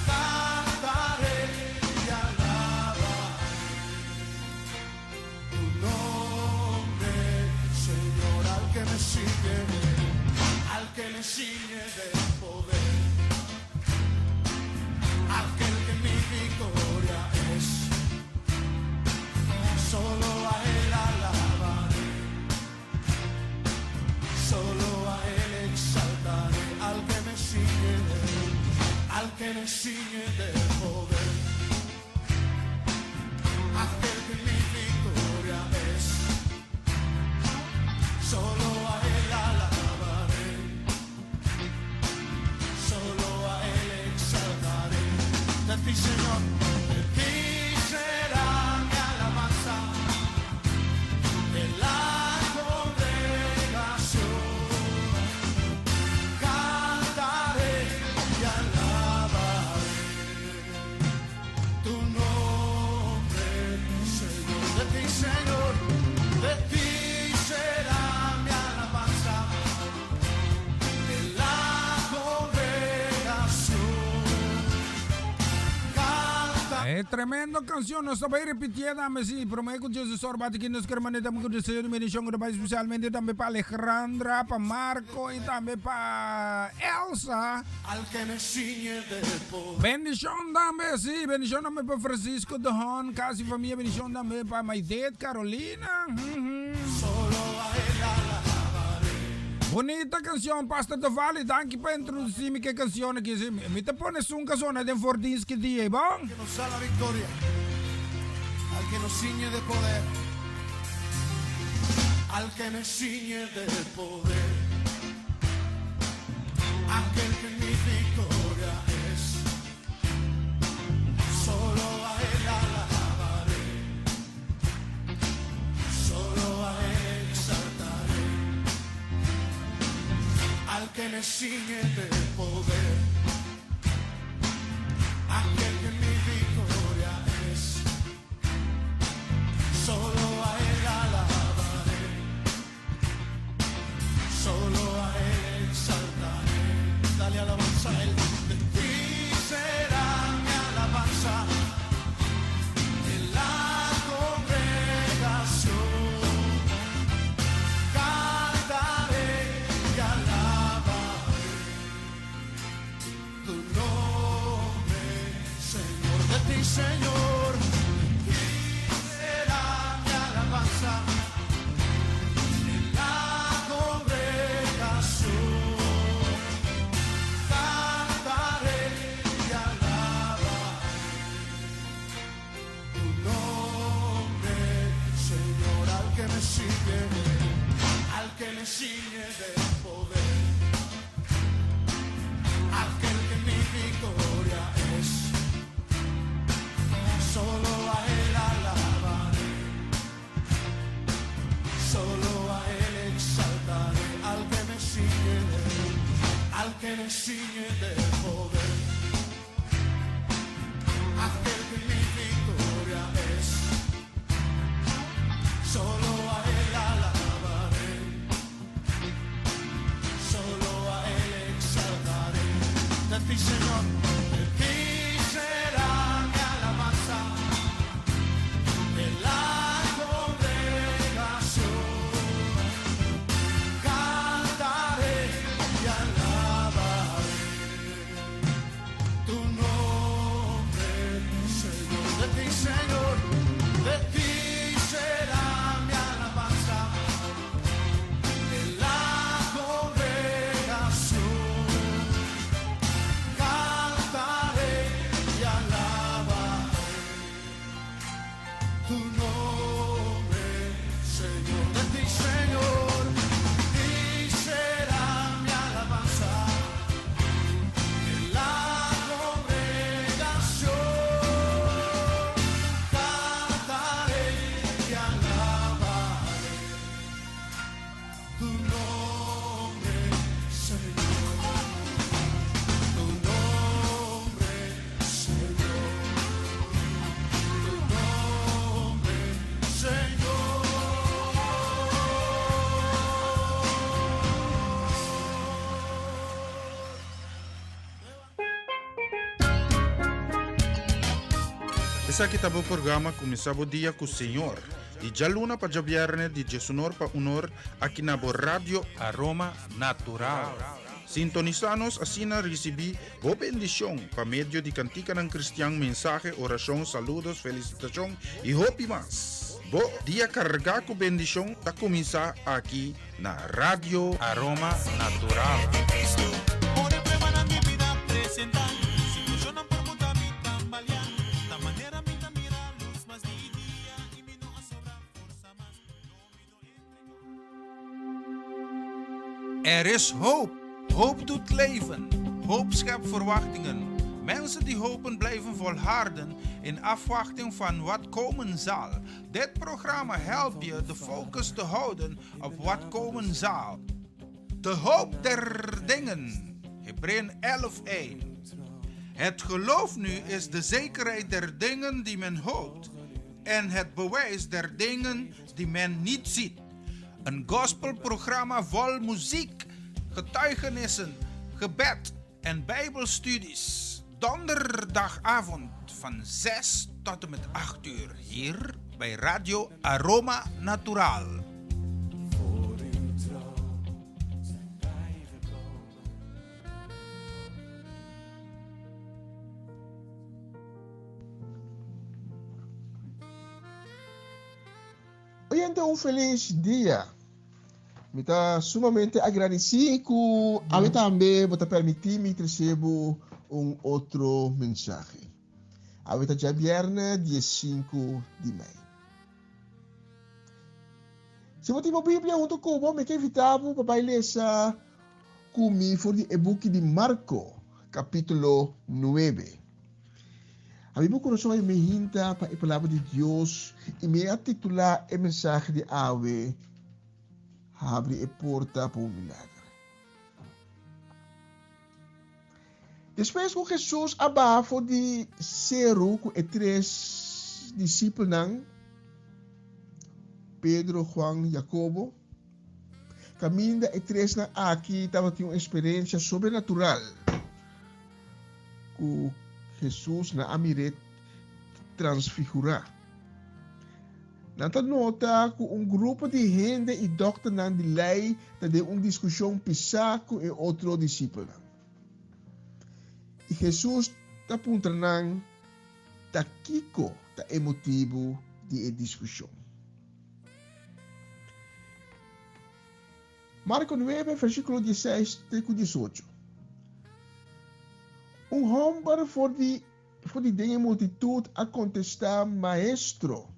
Cantaré y alabaré tu nombre, Señor. Al que me sigue de poder, aquel que mi victoria es. Solo a él alabaré, solo a él exaltaré. Al que me ciñe de poder, aquel que mi victoria es. Solo a él alabaré, solo a él exaltaré. De ti, Señor, de ti será mi alabanza en la congregación. Cantaré y alabaré tu nombre, Señor. De ti, Señor, de ti será mi alabanza en la congregación. Tremendo canción, nos estaba repitiendo, sí, prometo que Jesus Orbati que nos queremos manita con deseo de bendición especialmente también para Alejandra, para Marco y también para Elsa. Al que me ciñe de poder, Bendición también, sí, bendición también para Francisco Dojon, casi familia, bendición también para Maidet, Carolina. solo a él alabaré. Bonita canción, Pastor Dovale, danke por introducirme qué canción aquí. Me te pones un canción de Fordinsky día, ¿bon? Que nos da la victoria, al que nos ciñe de poder, al que me ciñe de poder, aquel que mi victoria es. Solo a él alabaré, solo a él exaltaré, al que me ciñe de poder, aquel que mi victoria es. Solo a él alabaré, solo a él exaltaré. Dale alabanza a él. De ti será mi alabanza en la congregación. Cantaré y alabaré tu nombre, Señor. De ti, Señor, será mi alabanza en la congregación. Cantaré y alabaré tu nombre, Señor. Al que me ciñe de poder, aquel que mi victoria es. me ciñe de poder. Aquel que mi victoria es, solo a Él alabaré, solo a Él exaltaré. De ti, Señor, de ti será mi alabanza, de la congregación cantaré y alabaré tu nombre, Señor. De ti, Señor, de ti será mi alabanza, de la congregación cantaré y alabaré tu nombre, Señor. De ti, Señor, y será mi alabanza, de la congregación cantaré y alabaré tu nombre, Señor. Tu nombre, Señor. Tu nombre, Señor. Essa aqui tá o programa Começar o Dia com o Senhor. De Jaluna para Javierne, de Jesunor para Unor, aqui na Rádio Aroma Natural. Sintonizanos assim na recebi boa bendição para meio de cantica ng Cristiang mensaje, oração, saludos, felicitação e hope mas. Bo dia carga com bendição tá começar aqui na Rádio Aroma Natural. Por el prueba mi vida presentar, si funcionan por mucha mi tambalear, la manera mi mira luz más día y mi no a sobrar fuerza más. Er is hoop. Hoop doet leven. Hoop schept verwachtingen. Mensen die hopen blijven volharden in afwachting van wat komen zal. Dit programma helpt je de focus te houden op wat komen zal. De hoop der dingen. Hebreeën 11:1. Het geloof nu is de zekerheid der dingen die men hoopt en het bewijs der dingen die men niet ziet. Een gospelprogramma vol muziek, getuigenissen, gebed en bijbelstudies. Donderdagavond van 6 tot en met 8 uur hier bij Radio Aroma Natural. Oyente, un feliz día. Me está sumamente agradecido a mí también por permitirme recibir un otro mensaje. Ahorita ya viernes 15 de maio. Se você tiver a Bíblia junto comigo, me quero invitar para ler comigo for o book de Marco, capítulo 9. A Bíblia começou a me hinta para a palavra de Deus e me a titular o mensagem de Ave, abre a porta para um milagre. Depois que Jesus abafou de Cero com os 3 discípulos, Pedro, Juan e Jacobo, caminhando os 3 aqui, estava tendo uma experiência sobrenatural com Jesus na Amiret transfigurar. Nata nota que um grupo de gente e doctor nan de lei de uma discussão pisar com o outro discípulo. E Jesus está apontando que Kiko está emotivo de discussão. Marco 9, versículo 16 até 18. Homem for de dingen multitud a contestar, maestro.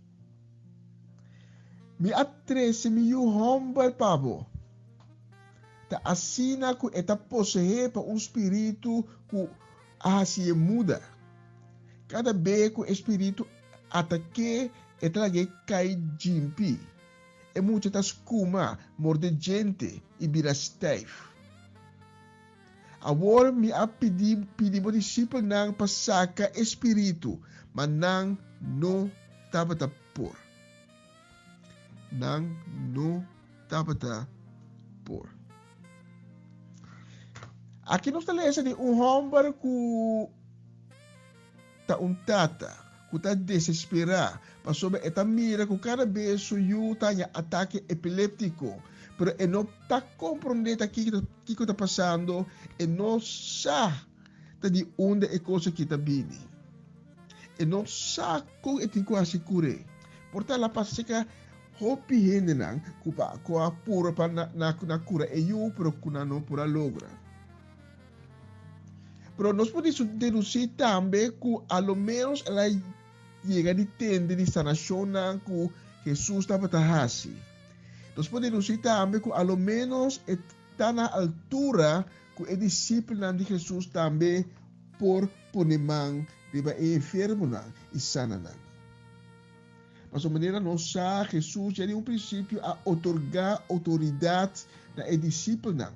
Me atrese mi homem pavo. Ta assina que está possuído por um espírito que se muda. Cada vez que o espírito ataque, ele cai jimpi. E muitas como morde gente e vira stijf. Agora me a pedir mo discípulo ng pasaka espiritu, manang no tabata por. Nang no tabata por. Aqui nós lemos de homem que tá tata, que tá desesperado, passou eta mira que cada vez suyu tanya ataque epiléptico, pero não tá compreendendo que está passando, e não sabe de onde é coisa que está vindo. E não sabe como é que quase cure. Portanto, a passeca hopi hende nang ku a pura pa na cura e eu pero kuna não pura logra. Pero nós podemos deduzir também que, ao menos, ela chega de tende de sanação que Jesus estava fazendo. Nós podemos deduzir também que, ao menos, está na altura que o discípulo de Jesus também por ponemang de enfermo e sana. Mas de maneira nós sabemos, Jesus já de princípio a otorgar autoridade na discípulo.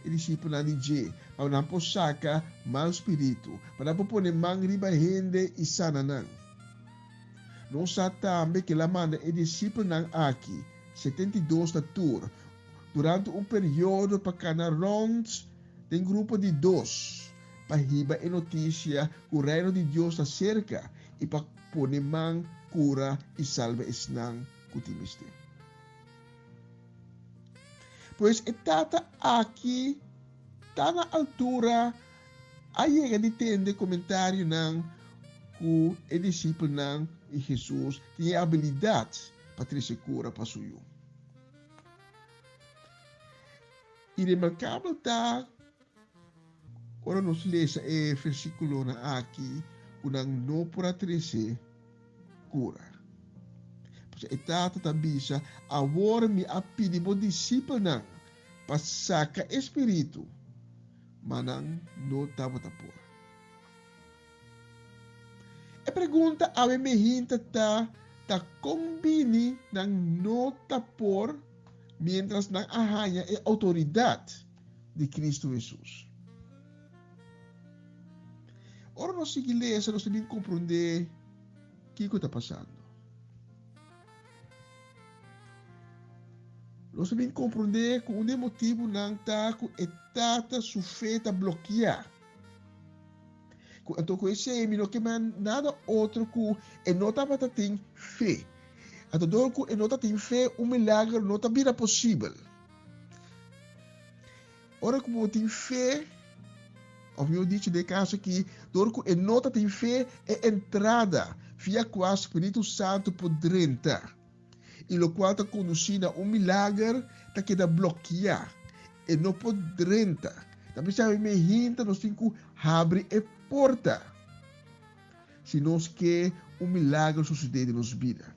E discípulo de J, para não posaka mal espírito, para não pôr mang riba hende e sana nang. Nós sabemos também que a manda é discípulo nang aqui, 72 da tour, durante período para cada round, tem grupo de 2, para riba e notícia que o reino de Deus está cerca e para pôr mang cura e salva esnang kutimiste. Pois etata aqui está na altura a chega de tende comentário nang que o discípulo nang e Jesus tinha habilidade para trazer cura para suyo. E remarcável está, ora nos lesa o versículo na aqui, que nang não para trazer cura. Etata tabisa agora me apidi mo discípulo nang pasaka espiritu manang no tapor. E pergunta a me hinta ta combini nang no tapor mientras nang ahanya e autoridade de Cristo Jesus. Ora nós seguimos, nós temos que compreender o que está passando. Nós temos que compreender que o motivo não está com etata sujeita a bloquear. Então, com esse aí, não que nada outro que não estava tendo fé. Então, que não está tendo fé, milagre não está bem possível. Ora, como tem fé, ou eu disse de caso que, que não está tendo fé, é entrada via qual o Espírito Santo pode entrar. E o qual está conduzindo a milagre que queda bloquear e não pode entrar. Também sabe me hinta nós temos que abrir a porta se nós quer milagre suceder em nossa vida.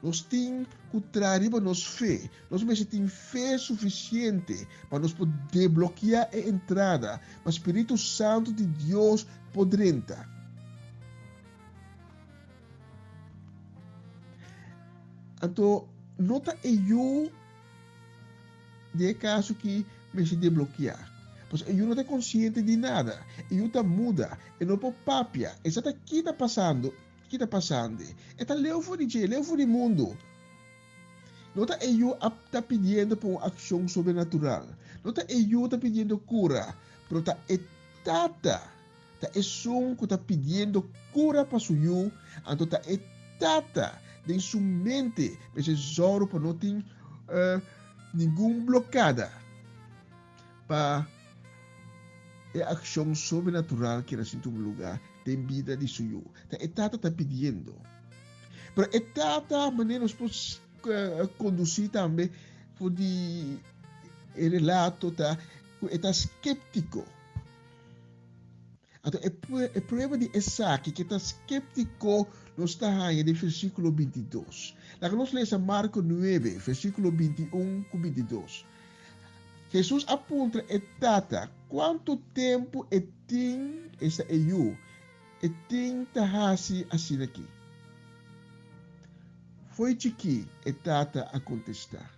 Nós temos que trazer nossa fé. Nós temos fé suficiente para nós poder bloquear a entrada. Mas o Espírito Santo de Deus pode entrar. Então, nota eu de caso que me se desbloquear. Pois eu não estou consciente de nada. Eu estou muda. Eu não estou papia. Isso aqui está passando. O que está passando? Está leu fora de mundo. Nota eu está pedindo por uma ação sobrenatural. Nota eu está pedindo cura. Pero está etata. Está som que está pedindo cura para o eu. Então está etata. De sua mente, esse zoro para não ter nenhuma blocada para a ação sobrenatural que nasce em um lugar tem vida de suyo. A etata está pedindo. Mas a etata maneira nós podemos conduzir também por de relato está escéptico. Então, a prova de Isaac que está escéptico nos está aí no versículo 22. Lá que nós lemos Marcos 9, versículo 21 e 22. Jesus aponta a data, quanto tempo tem essa eu, e tem tahasi assim aqui. Foi de que a data a contestar.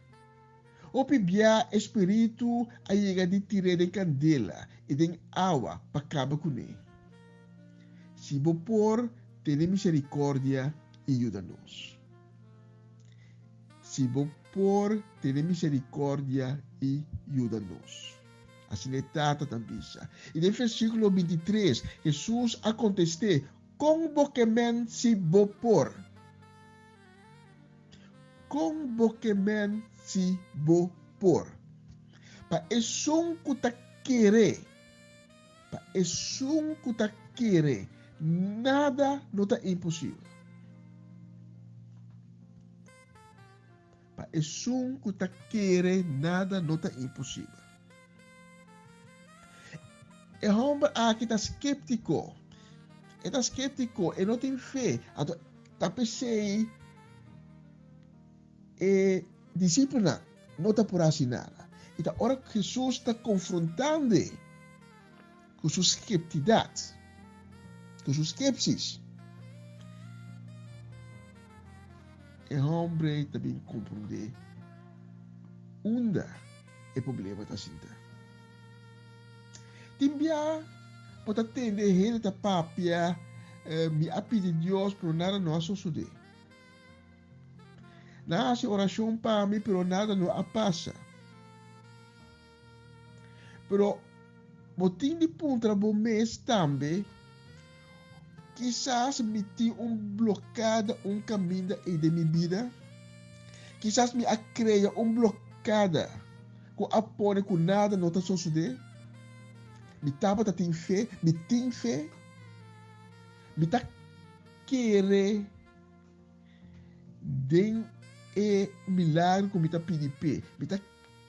O pibia espírito a chega de tire de candela e de água para acaba com ele. Se vou por ter misericórdia e ajuda-nos. Se vou por ter misericórdia e ajuda-nos. Assim é tata também. E no versículo 23, Jesus a contestar, convoquemen se vou por. Convoquemen se vou por. Pa esum kuta kere. Pa esum kuta kere. Nada não está impossível. Pa esum kuta kere. Nada não está impossível. E homem aqui está escéptico. Está escéptico e não tem fé. Está pensando e disciplina não está por assinar. Então, a hora que Jesus está confrontando com sua escepticidade, com sua skepsis, o homem também compreende onde é o problema da cinta. Timbia pode atender ele da papia, me pedir Deus por nada não suceder. Nasce oração para mim, pero nada não passa. Pero botin de punta bom mês também, quizás me tem bloqueado caminho de minha vida, quizás me cria bloqueada com apoio com nada não está suceder. Me tava tá tem fé, me tá querer den milagre como me tá pedir me tá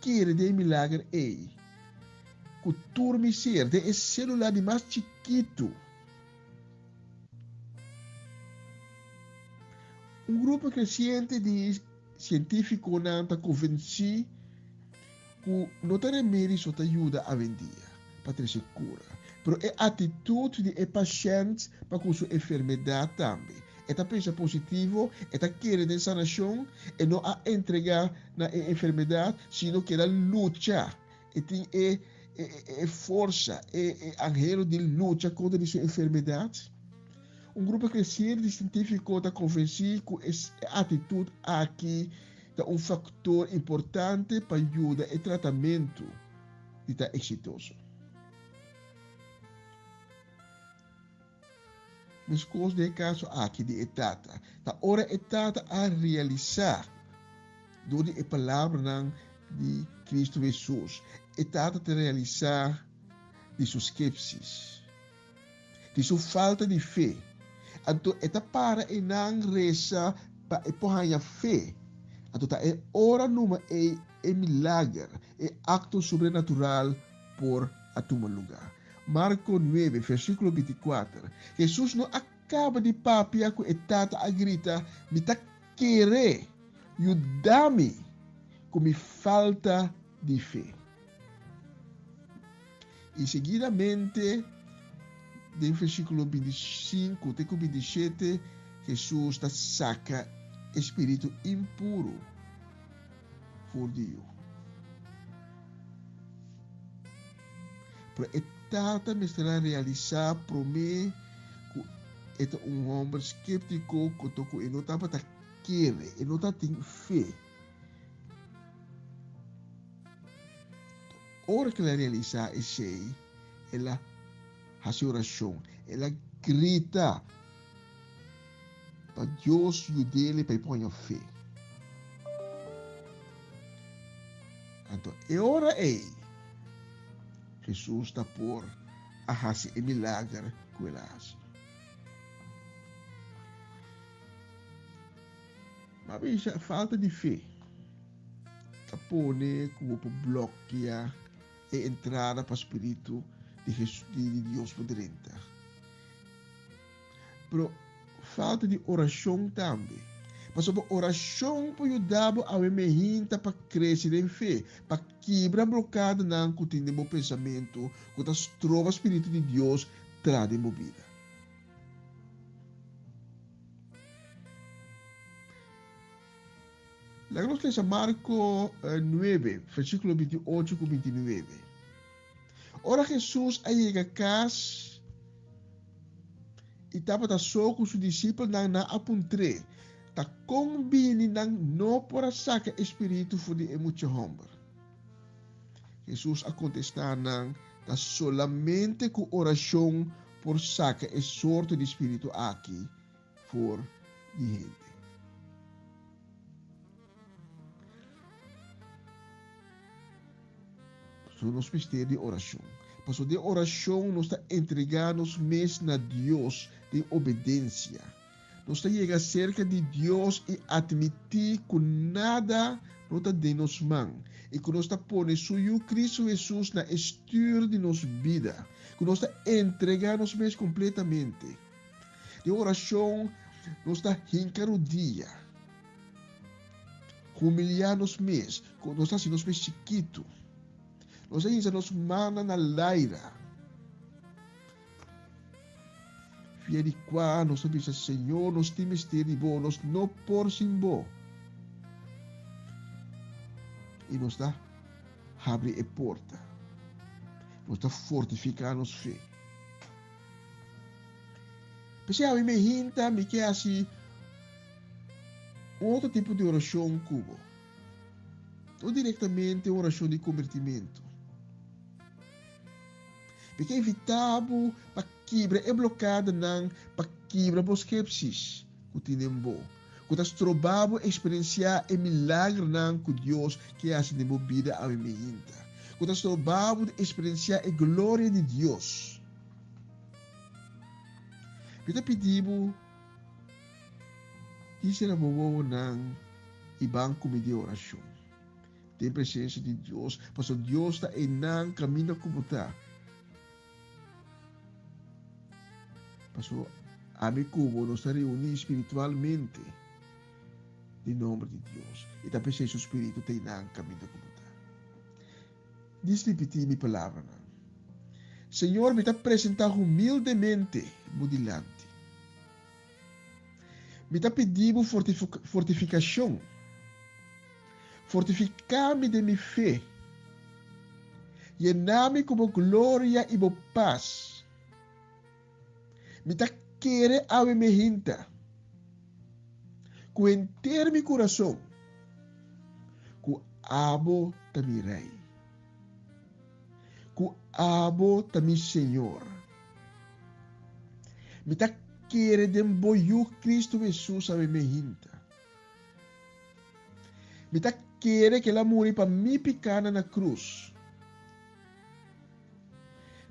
querer den milagre que turme ser de celular de mais chiquito. Grupo crescente de científicos não está convencido que não tem remédio só te ajuda a vender. Para ter cura. Pero é atitude de paciente para com sua enfermidade também. Está pensa positivo, está querer de sanação e não a entregar na enfermidade, sino que ela luta e tem força, angelo de luta contra a sua enfermidade. Grupo crescente de científicos está convencido que essa atitude aqui é fator importante para ajudar o tratamento de estar exitoso. Mas coisa de caso aqui de etata, da hora etata a realizar door a palavra de Cristo Jesus, etata de realizar de sua skepsis, de sua falta de fé. Então, eta para e não reza para e porra fé. Então, é hora numa milagre, acto sobrenatural por a tua lugar. Marco 9, versículo 24. Jesus não acaba de papiar com a tata a grita, me tá querer, ajudar-me com minha falta de fé. E seguidamente, do versículo 25 até 27, Jesus saca espírito impuro por Deus. Para tata me estará realizar promete que é homem escéptico que não estava a querer, não está tem fé. Hora que ela realizar isso, ela faz oração, ela grita para Deus ajudar para pôr fé. Então, é hora Jesus está por a fazer milagre com ela. Mas a falta de fé está por como bloquear a entrada para o Espírito de Deus por dentro. Mas falta de oração também. Mas a oração pode ajudar a me para crescer em fé, para quebrar bloqueado não que tem no pensamento, que está trova o Espírito de Deus traz em vida. Leemos a Marco 9, versículo 28 y 29. Ora Jesús llega a casa e estava a só com seus discípulos na apuntre. Ta combine nang no para saca espírito fudi e mucho hombre. Jesus a contestar nang ta solamente com oração por saca e sorte de espírito aqui for de gente. So nos mistério de oração. Passo de oração nos está entregar-nos mês na Deus de obediência. Nos está chega cerca de Deus e admitir que nada não está de nos mãos. E que nos está pondo suyo Cristo Jesus na estudo de nos vida. Que nos está entregar-nos mês completamente. De oração nos está hincar o dia. Humilhar-nos mês. Nos está sendo mês chiquito. Nós ainda nos manda na laira. Fia de qua, nós sabemos, Senhor, nós temos ter de bom, nós não por sim bom. E nos dá abre a porta. Nos dá fortificar nos fé. Porque a mim me hinta, me quer assim, outro tipo de oração cubo. Ou diretamente oração de convertimento. Porque é evitável para quebrar é bloqueada não para quebrar a skepsis que temos. Que nós trovamos experienciar o milagre não com Deus que hace de vida a minha vida. Que nós trovamos experienciar a glória de Deus. Porque pedimos isso na boa não e banco de oração. Tem presença de Deus, porque Deus está em não caminho como está. Pasó a mi cubo nos reunir espiritualmente em nome de Deus. E também se o Espírito tem na caminho como está. Diz repetir minha palavra. Senhor, me está apresentando humildemente mudilante. Me está pedindo fortificação. Fortificar-me de minha fé. Llenar-me como glória e paz. Me está querer a minha hinta. Com inteiro meu coração. Com abo da meu rei. Com abo da meu Senhor. Me está querer demboiu Cristo Jesus a minha hinta. Me está querer que ela morre para me picar na cruz.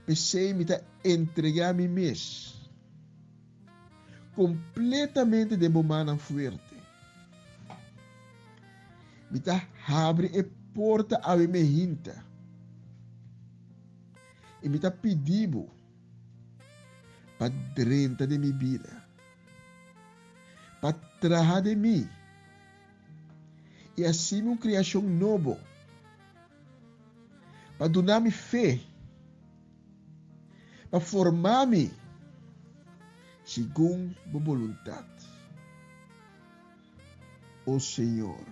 Pensei me está entregar a mim mesmo. Completamente de bomana fuerte. Me está abre a porta a minha hinta. E me está pedindo para dentro de minha vida. Para trazer de mim. E assim uma criação nova. Para donar-me fé. Para formar-me segundo a vontade. O Senhor,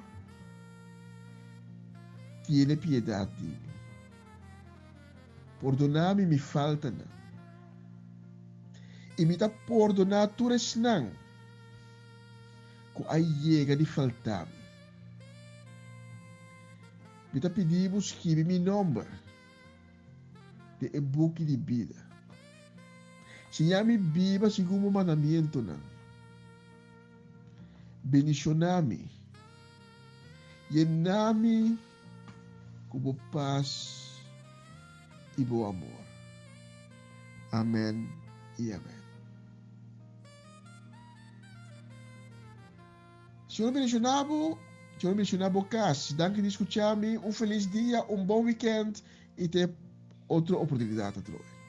tiene piedade de mim. Perdona-me minha falta. E me dá perdonar tudo isso não. Que aí chega de faltar-me. Me dá pedimos que meu nome de e-book de vida. Senhor, me viva segundo o mandamento. Beniciona-me. Llena-me com paz e bom amor. Amém e amém. Senhor mencionado casa. Danke de escutar-me. Feliz dia, bom weekend e ter outra oportunidade a trocar.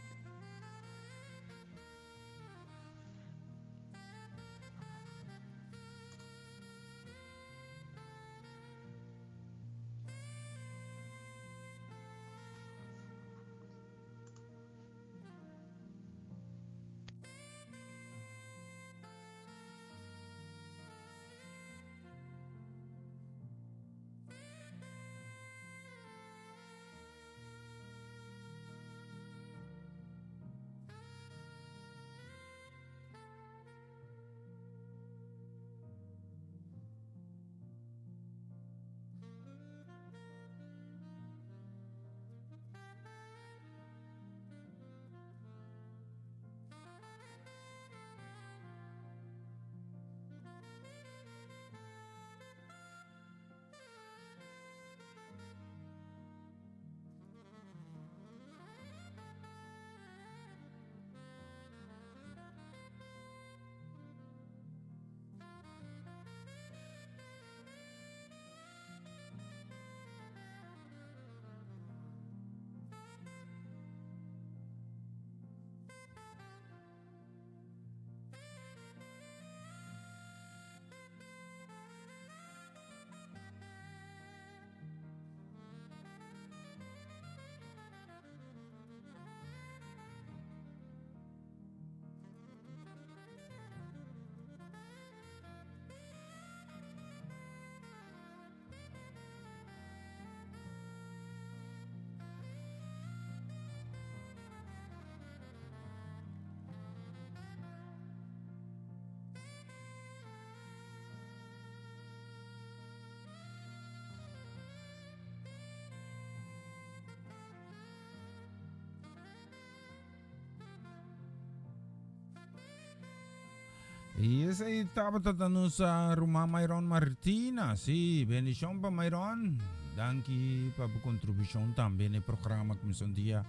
Y ese estaba tratando sa rumah Mayron Martina. Sí, bendición pa Mayron. Danke pa bu contribución también el programa Comisión Día.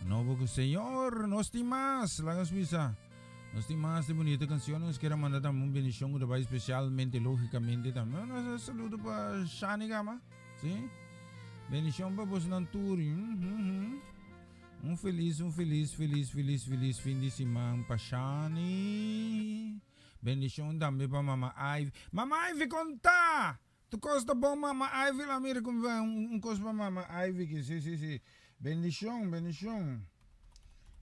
Novo que Señor, nos más, lagas misa. Nos más de bonita canciones. Quiero mandar también un bendición que va especialmente, lógicamente también. Un saludo pa Shani Gama. Sí. Bendición pa vos Nanturi. Un feliz fin de semana pa Shani. Bendición también para Mama Ivy. Mama Ivy, conta! Tu costa bom Mama Ivy. La mira como un costa para Mama Ivy. Sí. Bendición.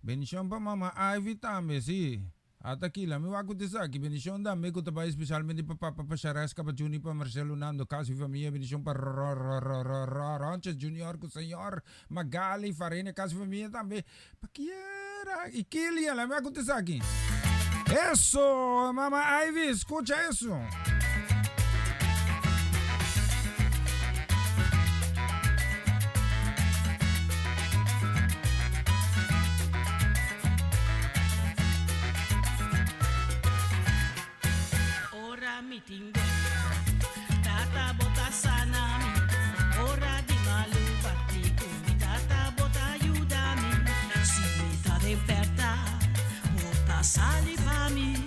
Bendición para Mama Ivy también, sí. Hasta aquí, la mi waku te sa. Bendición también, ko tabay especialmente para Papa Charas, para Juni, para Marcelo Nando, casi familia. Bendición para Ronches Junior, ko Señor. Magali, Farina, casi familia también. Pa quiera. Y Kilia, la mi waku te sa aquí. Eso, Mama Ivy, escucha eso. Ora mi tingo, tata bota sanami. Ora di malu batiku, mi tata bota ayudami. Si mi ta de perta, bota salivami.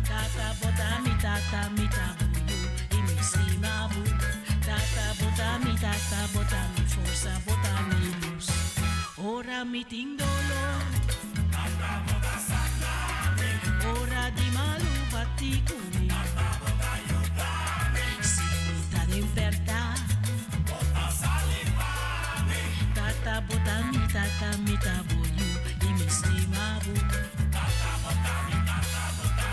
Tata bota mi tabuyu, y mi simabu. Tata bota mi forza, bota mi luz. Ora mi tindolo, tata bota sanami. Ora di malu batiku. Tata mi tabuyu y mi simabu. Tata bota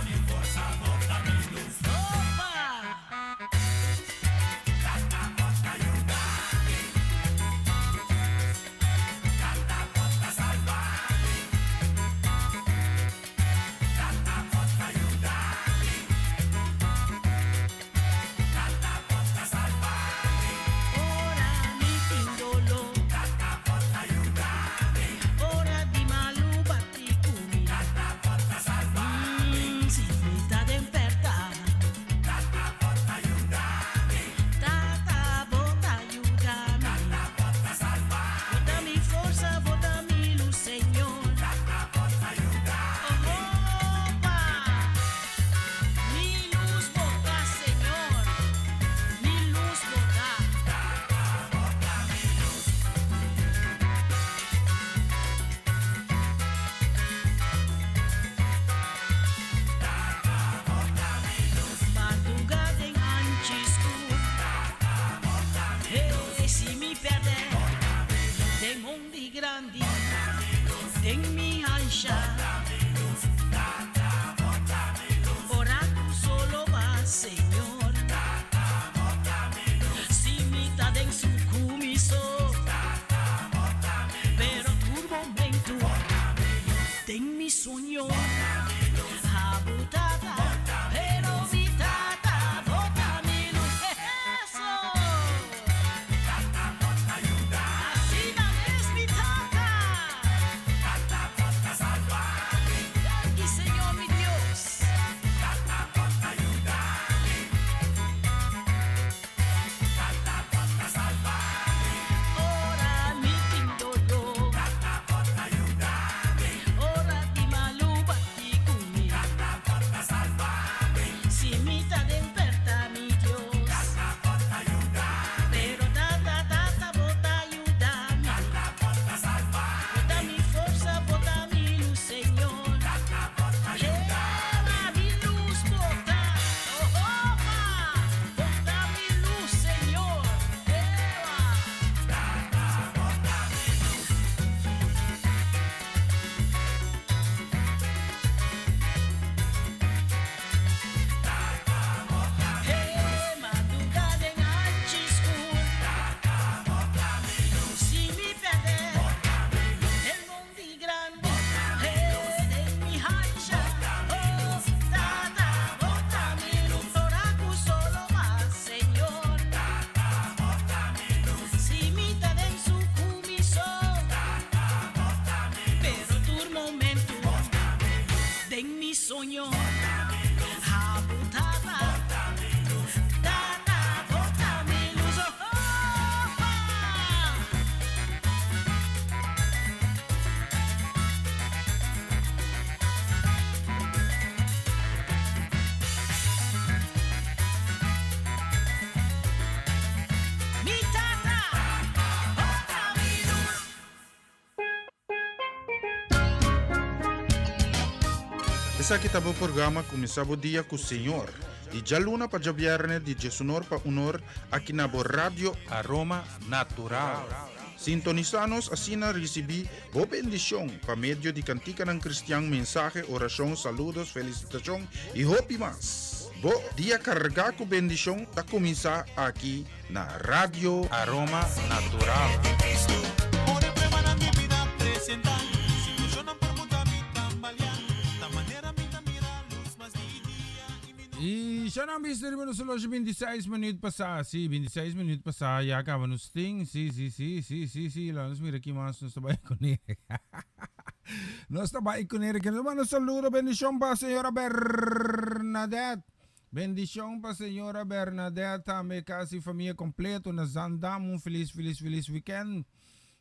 mi forza, bota mi luz. Opa! Tata bota ayudami. Tata bota salvami. Tata bota ayudami. Tata bota salvami. Ora mi tindolo. Ora di malu batikumi. Tata bota salvami. Si mi ta demperta. Tata bota ayudami. Tata bota ayudami. Tata bota salvami. Bota mi forza, bota mi luz, Señor. Tata bota ayudami. Opa. Mi luz bota, Señor. Mi luz bota. Tata bota mi luz. Madrugada em Antisco. Hey, se me perder, tem onde grande, tem me ancha. Orado solo va, Señor. Si me tá den su comiso, pero por momento tem mi sueño. Habutada, pero mi tata bota mi luz. Eso. Tata bota ayudar. Así no es mi tata. Tata bota salvar. Essa aqui tá o programa Começava o Dia com o Senhor. De dia luna para dia viernes, de dia sonor para honor, aqui na Rádio Aroma Natural. Sintonizanos assim na recebi boa bendição para meio de cantica ng cristiang mensaje, oração, saludos, felicitação e hope mas. Bo dia carga com bendição tá começar aqui na Rádio Aroma Natural. Por el prueba mi vida presentar. Si tu yo no permuta mi tambalear. Ta manera mi mira luz mas di dia y mi E siya na mister mo sa loja 26 minutos pa sa 26 minutos pa sa yaka nos ting si lanos mira que mas nos tabay ko ni nos tabay ko ni que nos saludo bendición pa señora Bernadette. Bendición pa señora Bernadette, também casi família completo na Zandam, feliz weekend.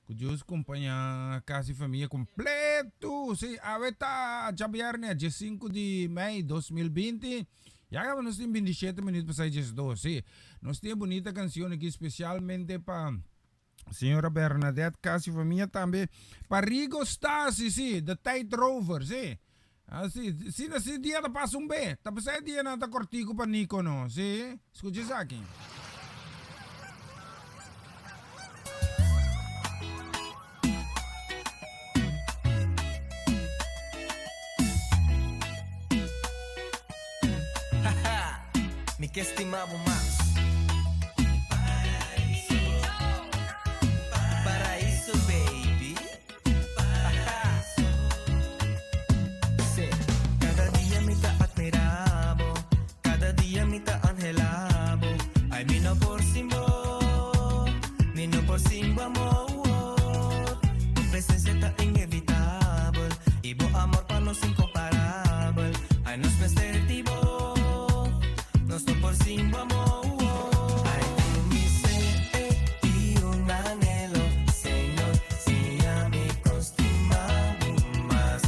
Que Deus acompanha casi família completo. Sí, aveta já viernes, dia 5 de maio 2020. Ya acabamos nos tem 27 minutos para sair 2. Sí, nos tem bonita canção aqui especialmente para senhora Bernadette, casi família também. Para Rigo Stasi, sí, the Tight Rover, sí. Assim, se dia da passa B, tapos é dia na ta cortico pa Nico, no? Si? Escute sa akin. Mi que estimavo más. Paraíso, baby. Sí. Cada día me está admirabo, cada día me está anhelabo. Ay, mi no por simbo amor. Tu presencia está inevitable y vos amor para nos incomparable. Ay, nos perspectivo. No estoy por sin amor. Ay, tengo mi ser y un anhelo, Señor, si a mí costumado más.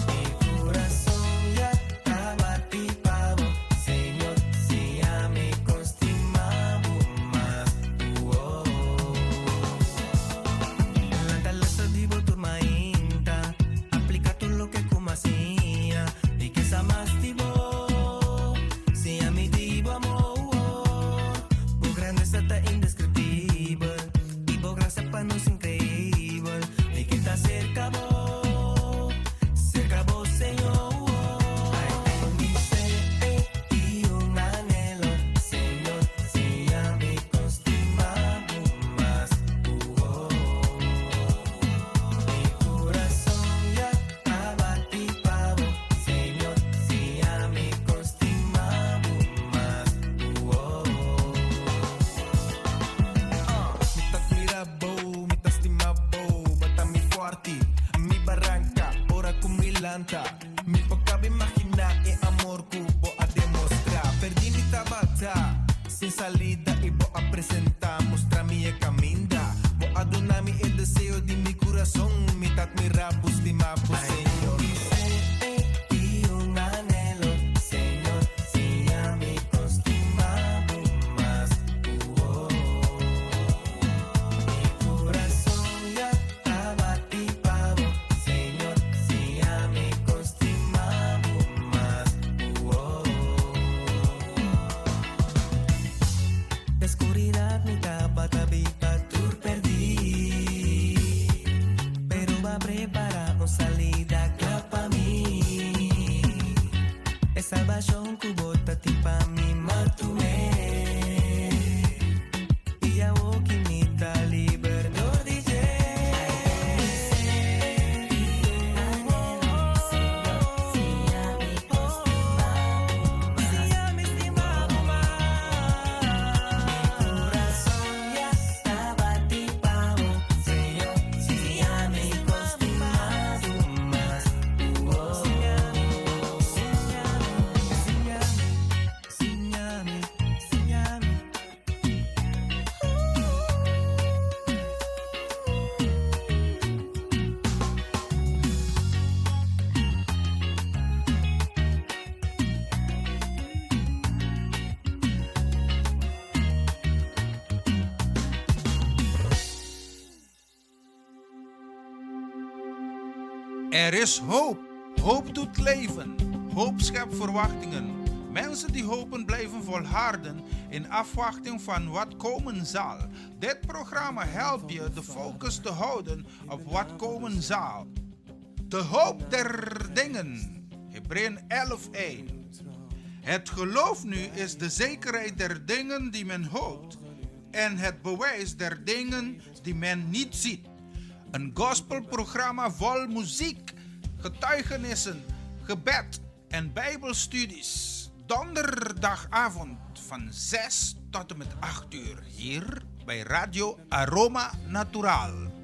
Mi corazón ya estaba tipado, Señor, si a mí costumado más. La talasa divo tu mainta, aplica todo lo que como hacía. Y que esa más divo, si a mi divo amor, tu grandeza está indescriptible, y por gracia para nos increíble, y que está cerca vos, Señor. Ay, tengo mi ser y un anhelo, Señor, si a mi costumado más. Mi corazón ya estaba tipado, Señor, si a mi costumado más. Mi te estimabo, bata mi fuerte, mi barranca, ora con mi lanta. Mi poca imaginar el amor que voy a demostrar. Perdí mi tabata, sin salida y voy a presentar, mostrar mi caminda. Voy a donar mi el deseo de mi corazón, mi te admirabo, estimabo, Señor. Mi ser y un anhelo, Señor, si a mi costumado más. Mi corazón ya estaba tipado, Señor, si a mi costumado más. La oscuridad mi tapa tabita tú perdí, pero va a preparar una salida Er is hoop. Hoop doet leven. Hoop schept verwachtingen. Mensen die hopen blijven volharden in afwachting van wat komen zal. Dit programma helpt je de focus te houden op wat komen zal. De hoop der dingen. Hebreeën 11:1. Het geloof nu is de zekerheid der dingen die men hoopt en het bewijs der dingen die men niet ziet. Een gospelprogramma vol muziek, getuigenissen, gebed en bijbelstudies. Donderdagavond van 6 tot en met 8 uur hier bij Radio Aroma Natural.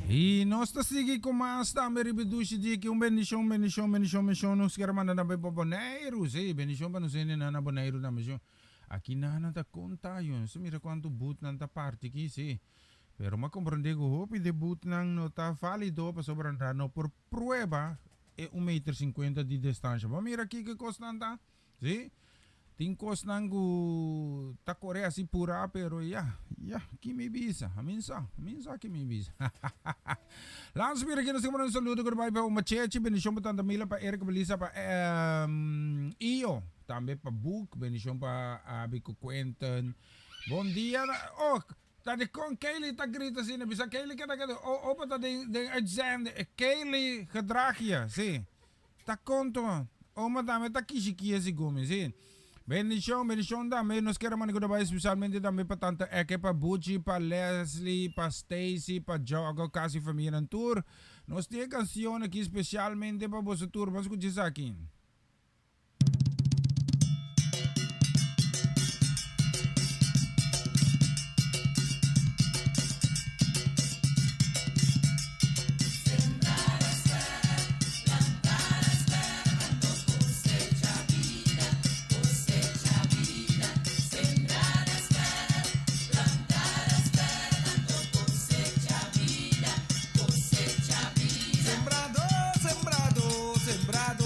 E nós tá seguindo com mais também rebeduche de que bendição nos germana na boneiro, sim, bendição para nos na boneiro na mesmo. Aqui na tá conta yun, so mira quanto boot na ta parte aqui, sim. Pero ma comprende ko hope de boot nang no tá válido para sobrando no por prueba é 1,50 m de distância. Mas mira aqui que constanta, sim. Tem costando tá Coreia assim pura, pero que me visa, a minsa que me visa. Langsung weer kita sekarang saludo ko para o Machechi, bendição para tanta Mila, para Eric Belisa, para Iyo, também para Book, bendição para Abico Quentin. Bom dia, oh, tadi kon Kaylee tá grita assim, bisa Kaylee kada opa tá de uitzenden, Kaylee gedrag je, sim. Tá conto, oh madame, tá kishikia si gome, sim. Bendição também. Nós queremos mandar especialmente também para tanta Eke, para Bucci, para Leslie, para Stacy, para Jogo, Cassie Família Tour. Nós temos canção aqui especialmente para você tour. Vamos escutar isso aqui. Sembrado,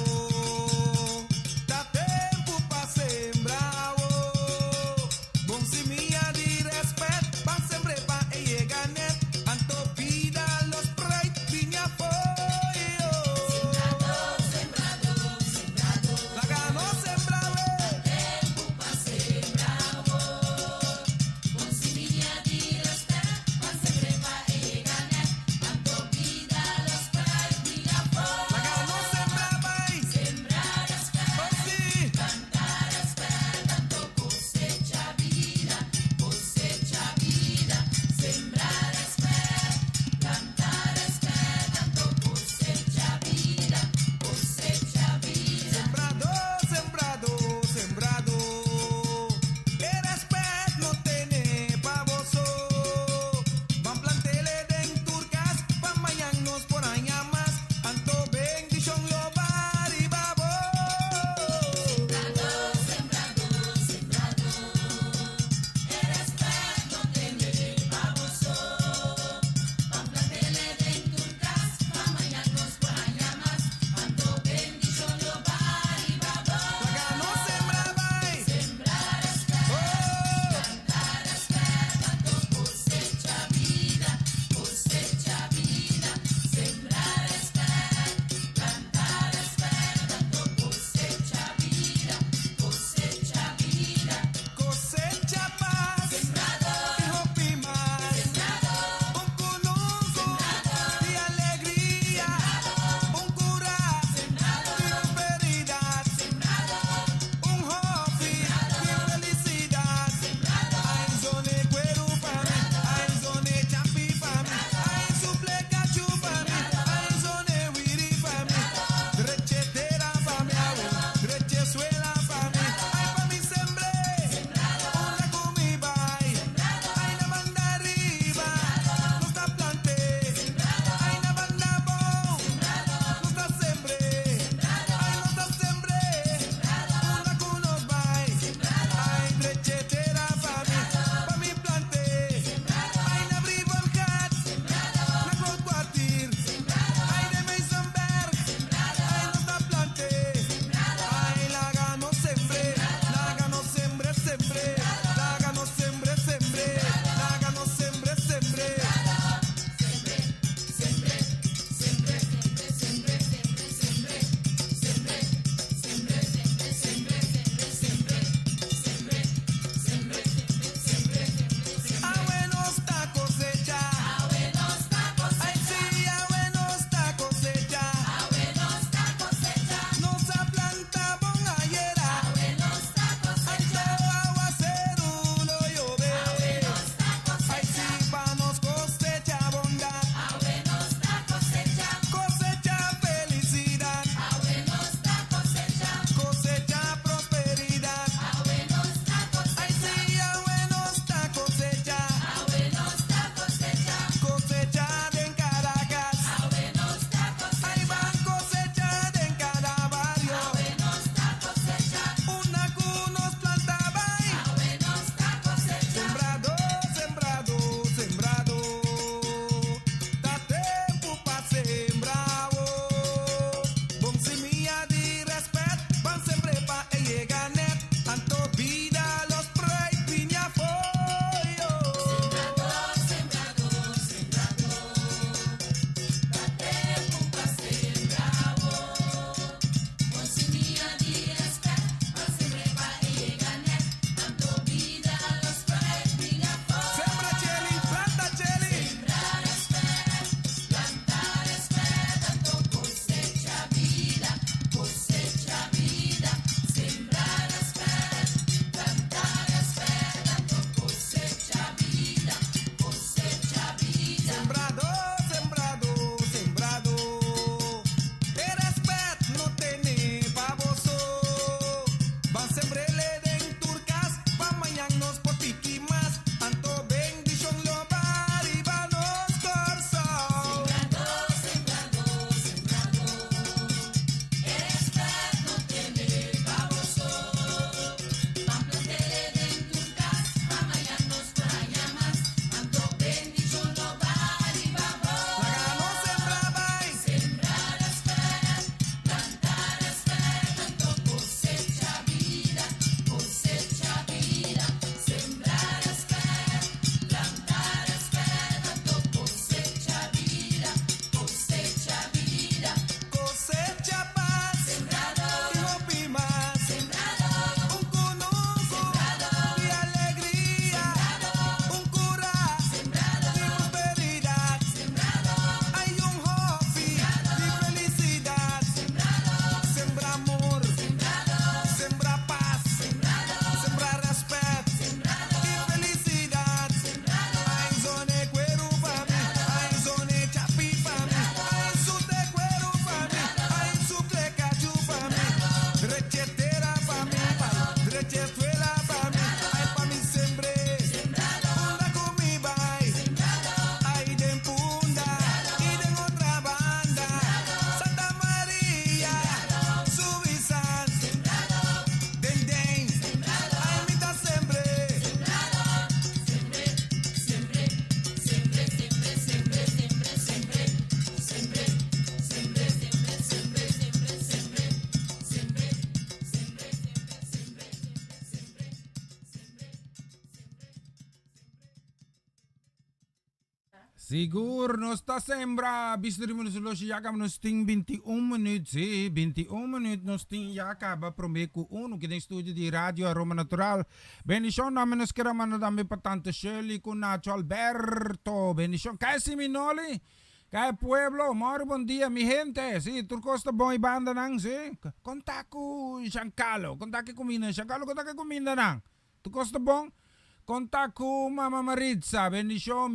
Siguro, no está sembra. Bistri mo nusulo siya ka nos ting 21 minutes. 21 minutes nos ting yaka ba promeco uno kita studio di Radio Aroma Natural. Bendición namin nos kiraman na dami pa tanto Shirley con Nacho Alberto. Bendición. Kaya si Minoli. Kaya pueblo. Maro bon dia mi gente. Si Turcosta boy banda nang si. Kontaku Giancarlo. Kontaku kumina. Giancarlo kontaku kumina nang. Turcosta bong. Kontaku Mama Maritza, bendición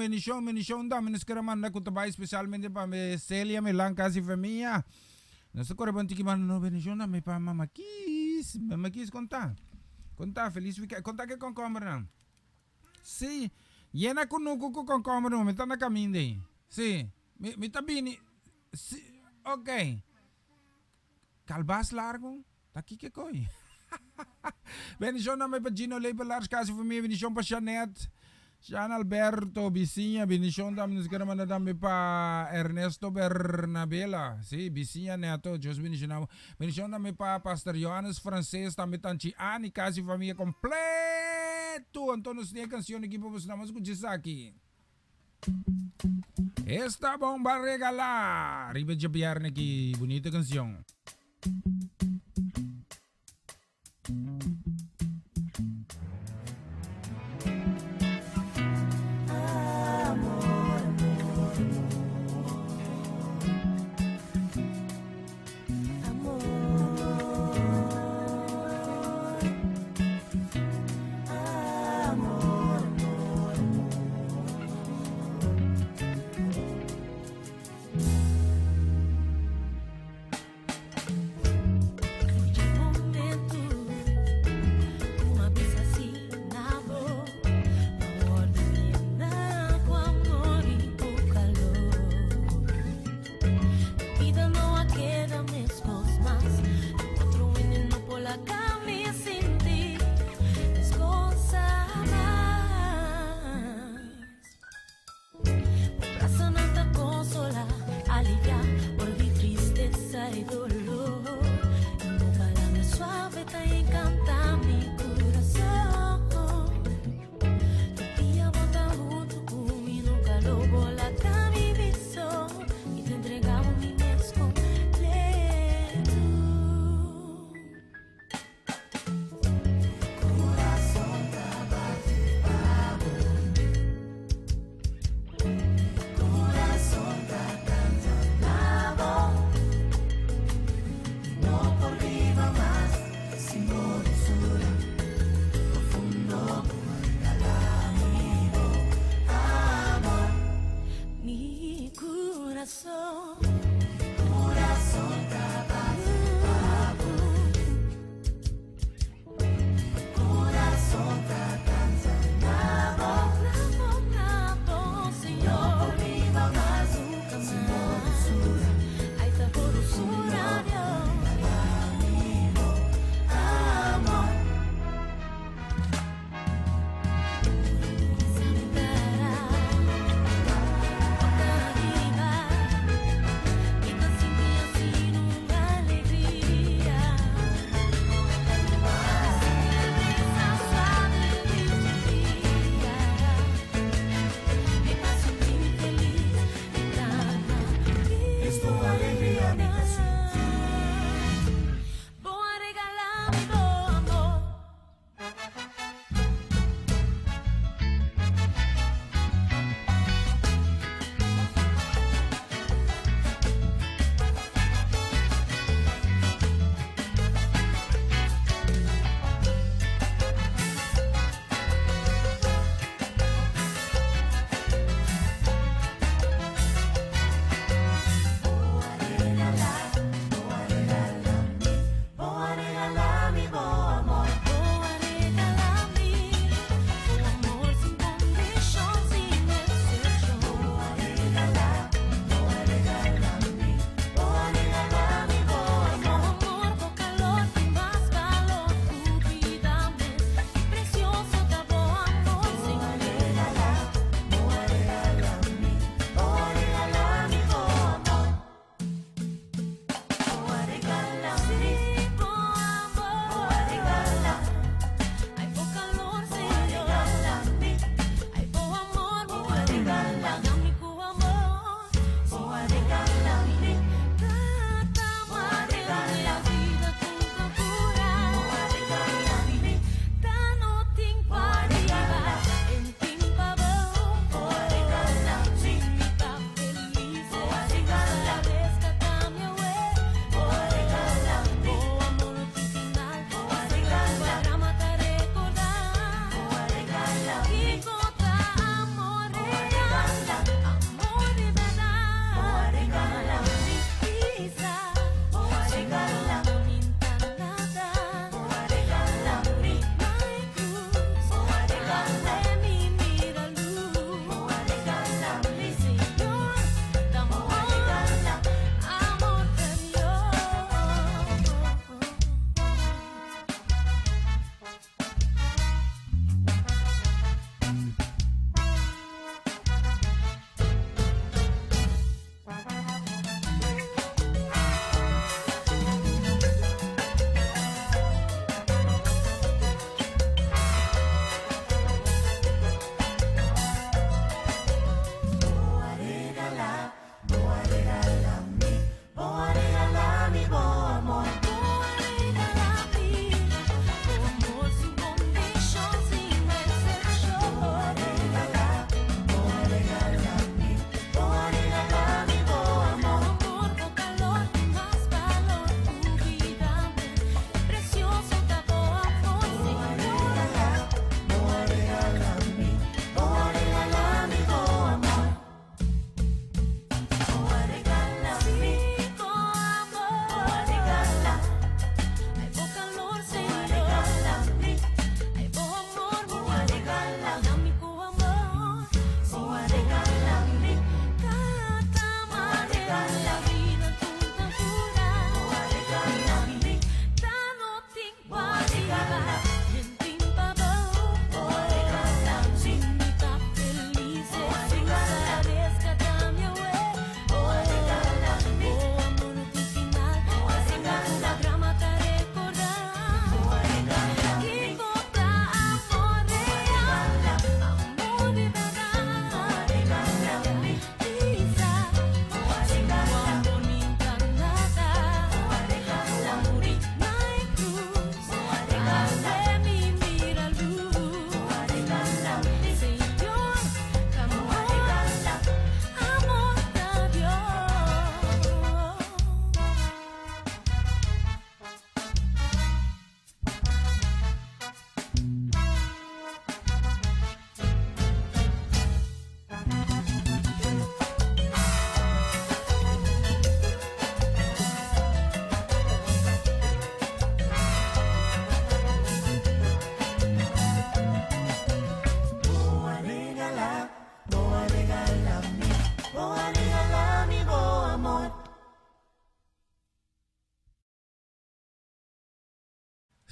dami nos keraman na kutabay especialmente pa me Celia me lang kasi familia. Nasa koreban tikiman no bendición na me pa Mama Kiss konta feliz weekend konta ke con cámara. Sí, llena kunuku ko con cámara me tan na kaminde. Sí, me tabini. Sí, okay. Kalbas largo, taki ke koy. Bendición na may pa Gino Labelars kasi familia, bendición pa Janet, Jean Alberto Bisinya, bendición dami nos karaman na dami pa Ernesto Bernabela, si Bisinya neto, Diyos bendición na mo. Bendición dami pa Pastor Johannes Frances, dami tanchi ani kasi familia completo. Antonos niya canción equipo pues naman ko Jisaki. Esta bomba regala, riba jabiar na ki bonita canción.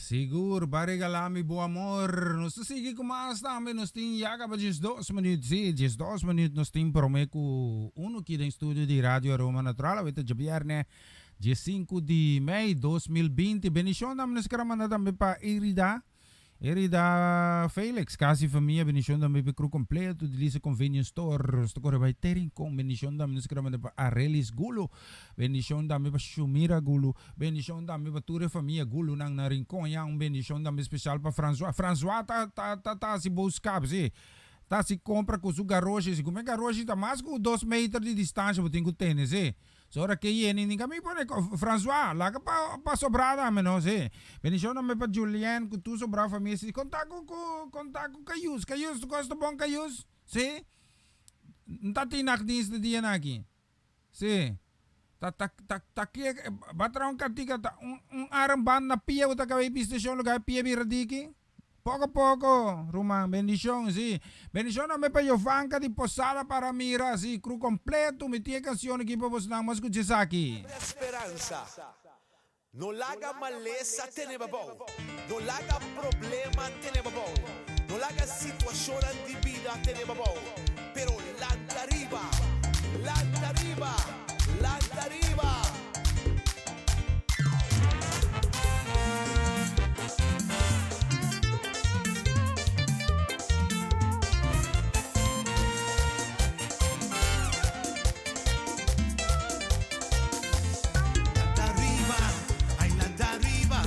Seguro, barigalami bo amor. Nos sige kumas namin, nos ting yaga pa 2 minutos, sí, 2 minutos nos ting promeco uno aqui da estúdio de Rádio Aroma Natural, avete jabierne 5 de Mei 2020. Bendição namin nos karamana também pa Erida Felix, kasi família, bendição também pa crew completo, de Lisa Convenience Store, sto corre vai terin com bendição também nos karamana pa Arelis Gulo, bendição também pa Shumira Gulo, bendição também pa Ture família Gulo nang na rincon, yang bendição também especial pa François. François tá si buscar, si. Tá se compra com o garoche, se como é garoche tá mais com 2 metros de distância, tem que ter, né? So ora que yeni ninguém me pone François, lá pa sobrada menos, eh. Bendição me pa Julien, que tu sobra família, se contato com Caius, tu gosta bom Caius? Se? Não tá tinak din sa dia aqui. Se? Tá que batrão katika ta aramban na pia uta ka station lugar pia biradiki. Poco a poco, Román, bendición, sí. Bendición no me pa Yovanka de Posada para Mira, sí. Cru completo, me tiene canción aquí para vos nada más escuches aquí. Esperanza. No laga maleza tenebabo. No laga problema tenebabo. No laga situación de vida tenebabo. Pero lanta arriba, lanta arriba, lanta arriba. Arriba,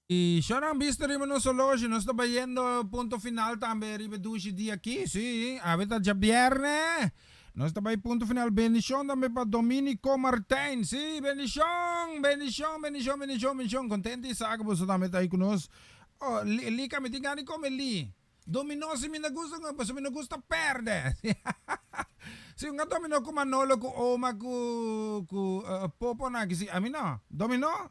Y yo no han visto rin no solo, si no está yendo punto final también, ribedushi di aquí, sí, avete già viernes. Nós também punto final, bendição também para Dominico Martin, sí, bendição, contente sabe que você também está aí conosco. Oh, li kami tingani come li. Domino se mi nagusto nga, se mi nagusto perde. Si nga domino ko Manolo ko Oma ko Popo na kisi amino. Domino?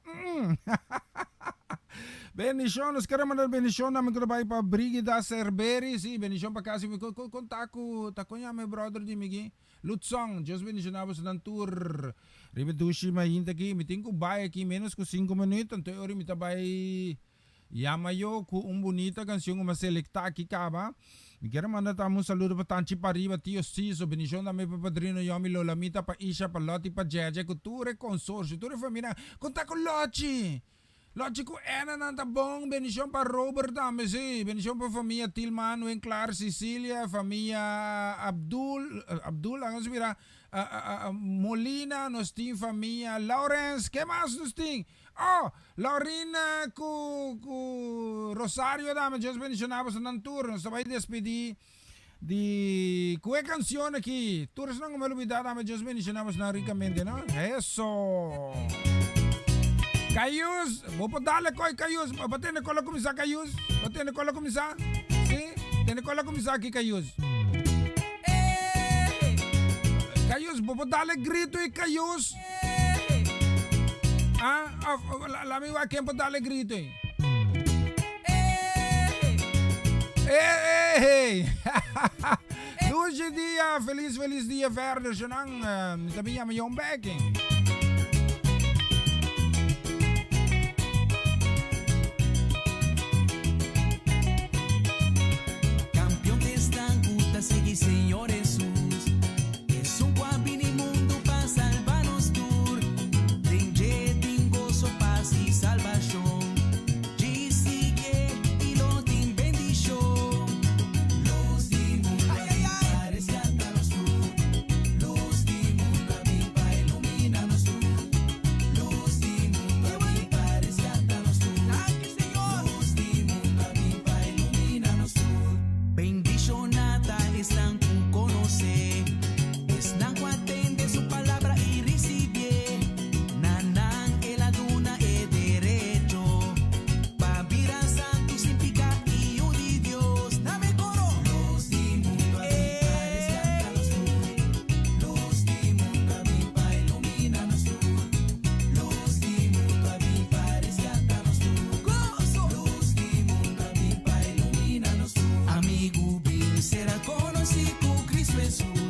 Bendición, nos queremos dar bendición namin ko na pa Brigida Cerberi, si bendición pa kasi mi kontaku takonya mi brother di migi. Lutsong, Diyos bendicionamos ng tour. Ribetushi mahinta ki, miting ko bay ki menos ko 5 minutos, anto ori mitabay Yamayo ku bonita canción uma selecta aqui caba. Me quero mandar um saludo para Tanchi Pariba, tio Ciso, bendição também para Padrino Yomi, Lolamita, para Isha, para Loti, para Jeje, cultura consórcio, toda família, conta com Loti. Loti com Ana, nanta bom, bendição para Robert também, sim, bendição para a família Tilman, Winklar, Cecília, família Abdul, vamos virar, Molina, nós temos família Lawrence, que mais nós temos? Oh, Laurina cu Rosario dame, Deus bendicionava ng tour, nós vai despedir de qual canção aqui? Tours não me olvidar dame, Deus bendicionava na ricamente, não? Eso. Cayus, vou podar coi Cayus, batendo cola começar Cayus, batendo cola começar, sim, tendo cola começar aqui Cayus. Cayus, vou podar grito e Cayus. La mi va quem pode grito aí. Hey! Hoje dia, feliz dia verder, senang também é meu backing. Campeón de esta puta sigue Señor Jesús. Es un guapini mundo para salvarnos tú. Y salvación, y sigue y lo din bendición. Luz di mundo a rescatarnos tú. Luz di mundo a mí para iluminarnos tú. Luz di mundo a mí para rescatarnos tú. Luz di mundo a mí para iluminarnos tú. Bendicionada están con conocer. Están con atender su palabra y recibir. Jesús.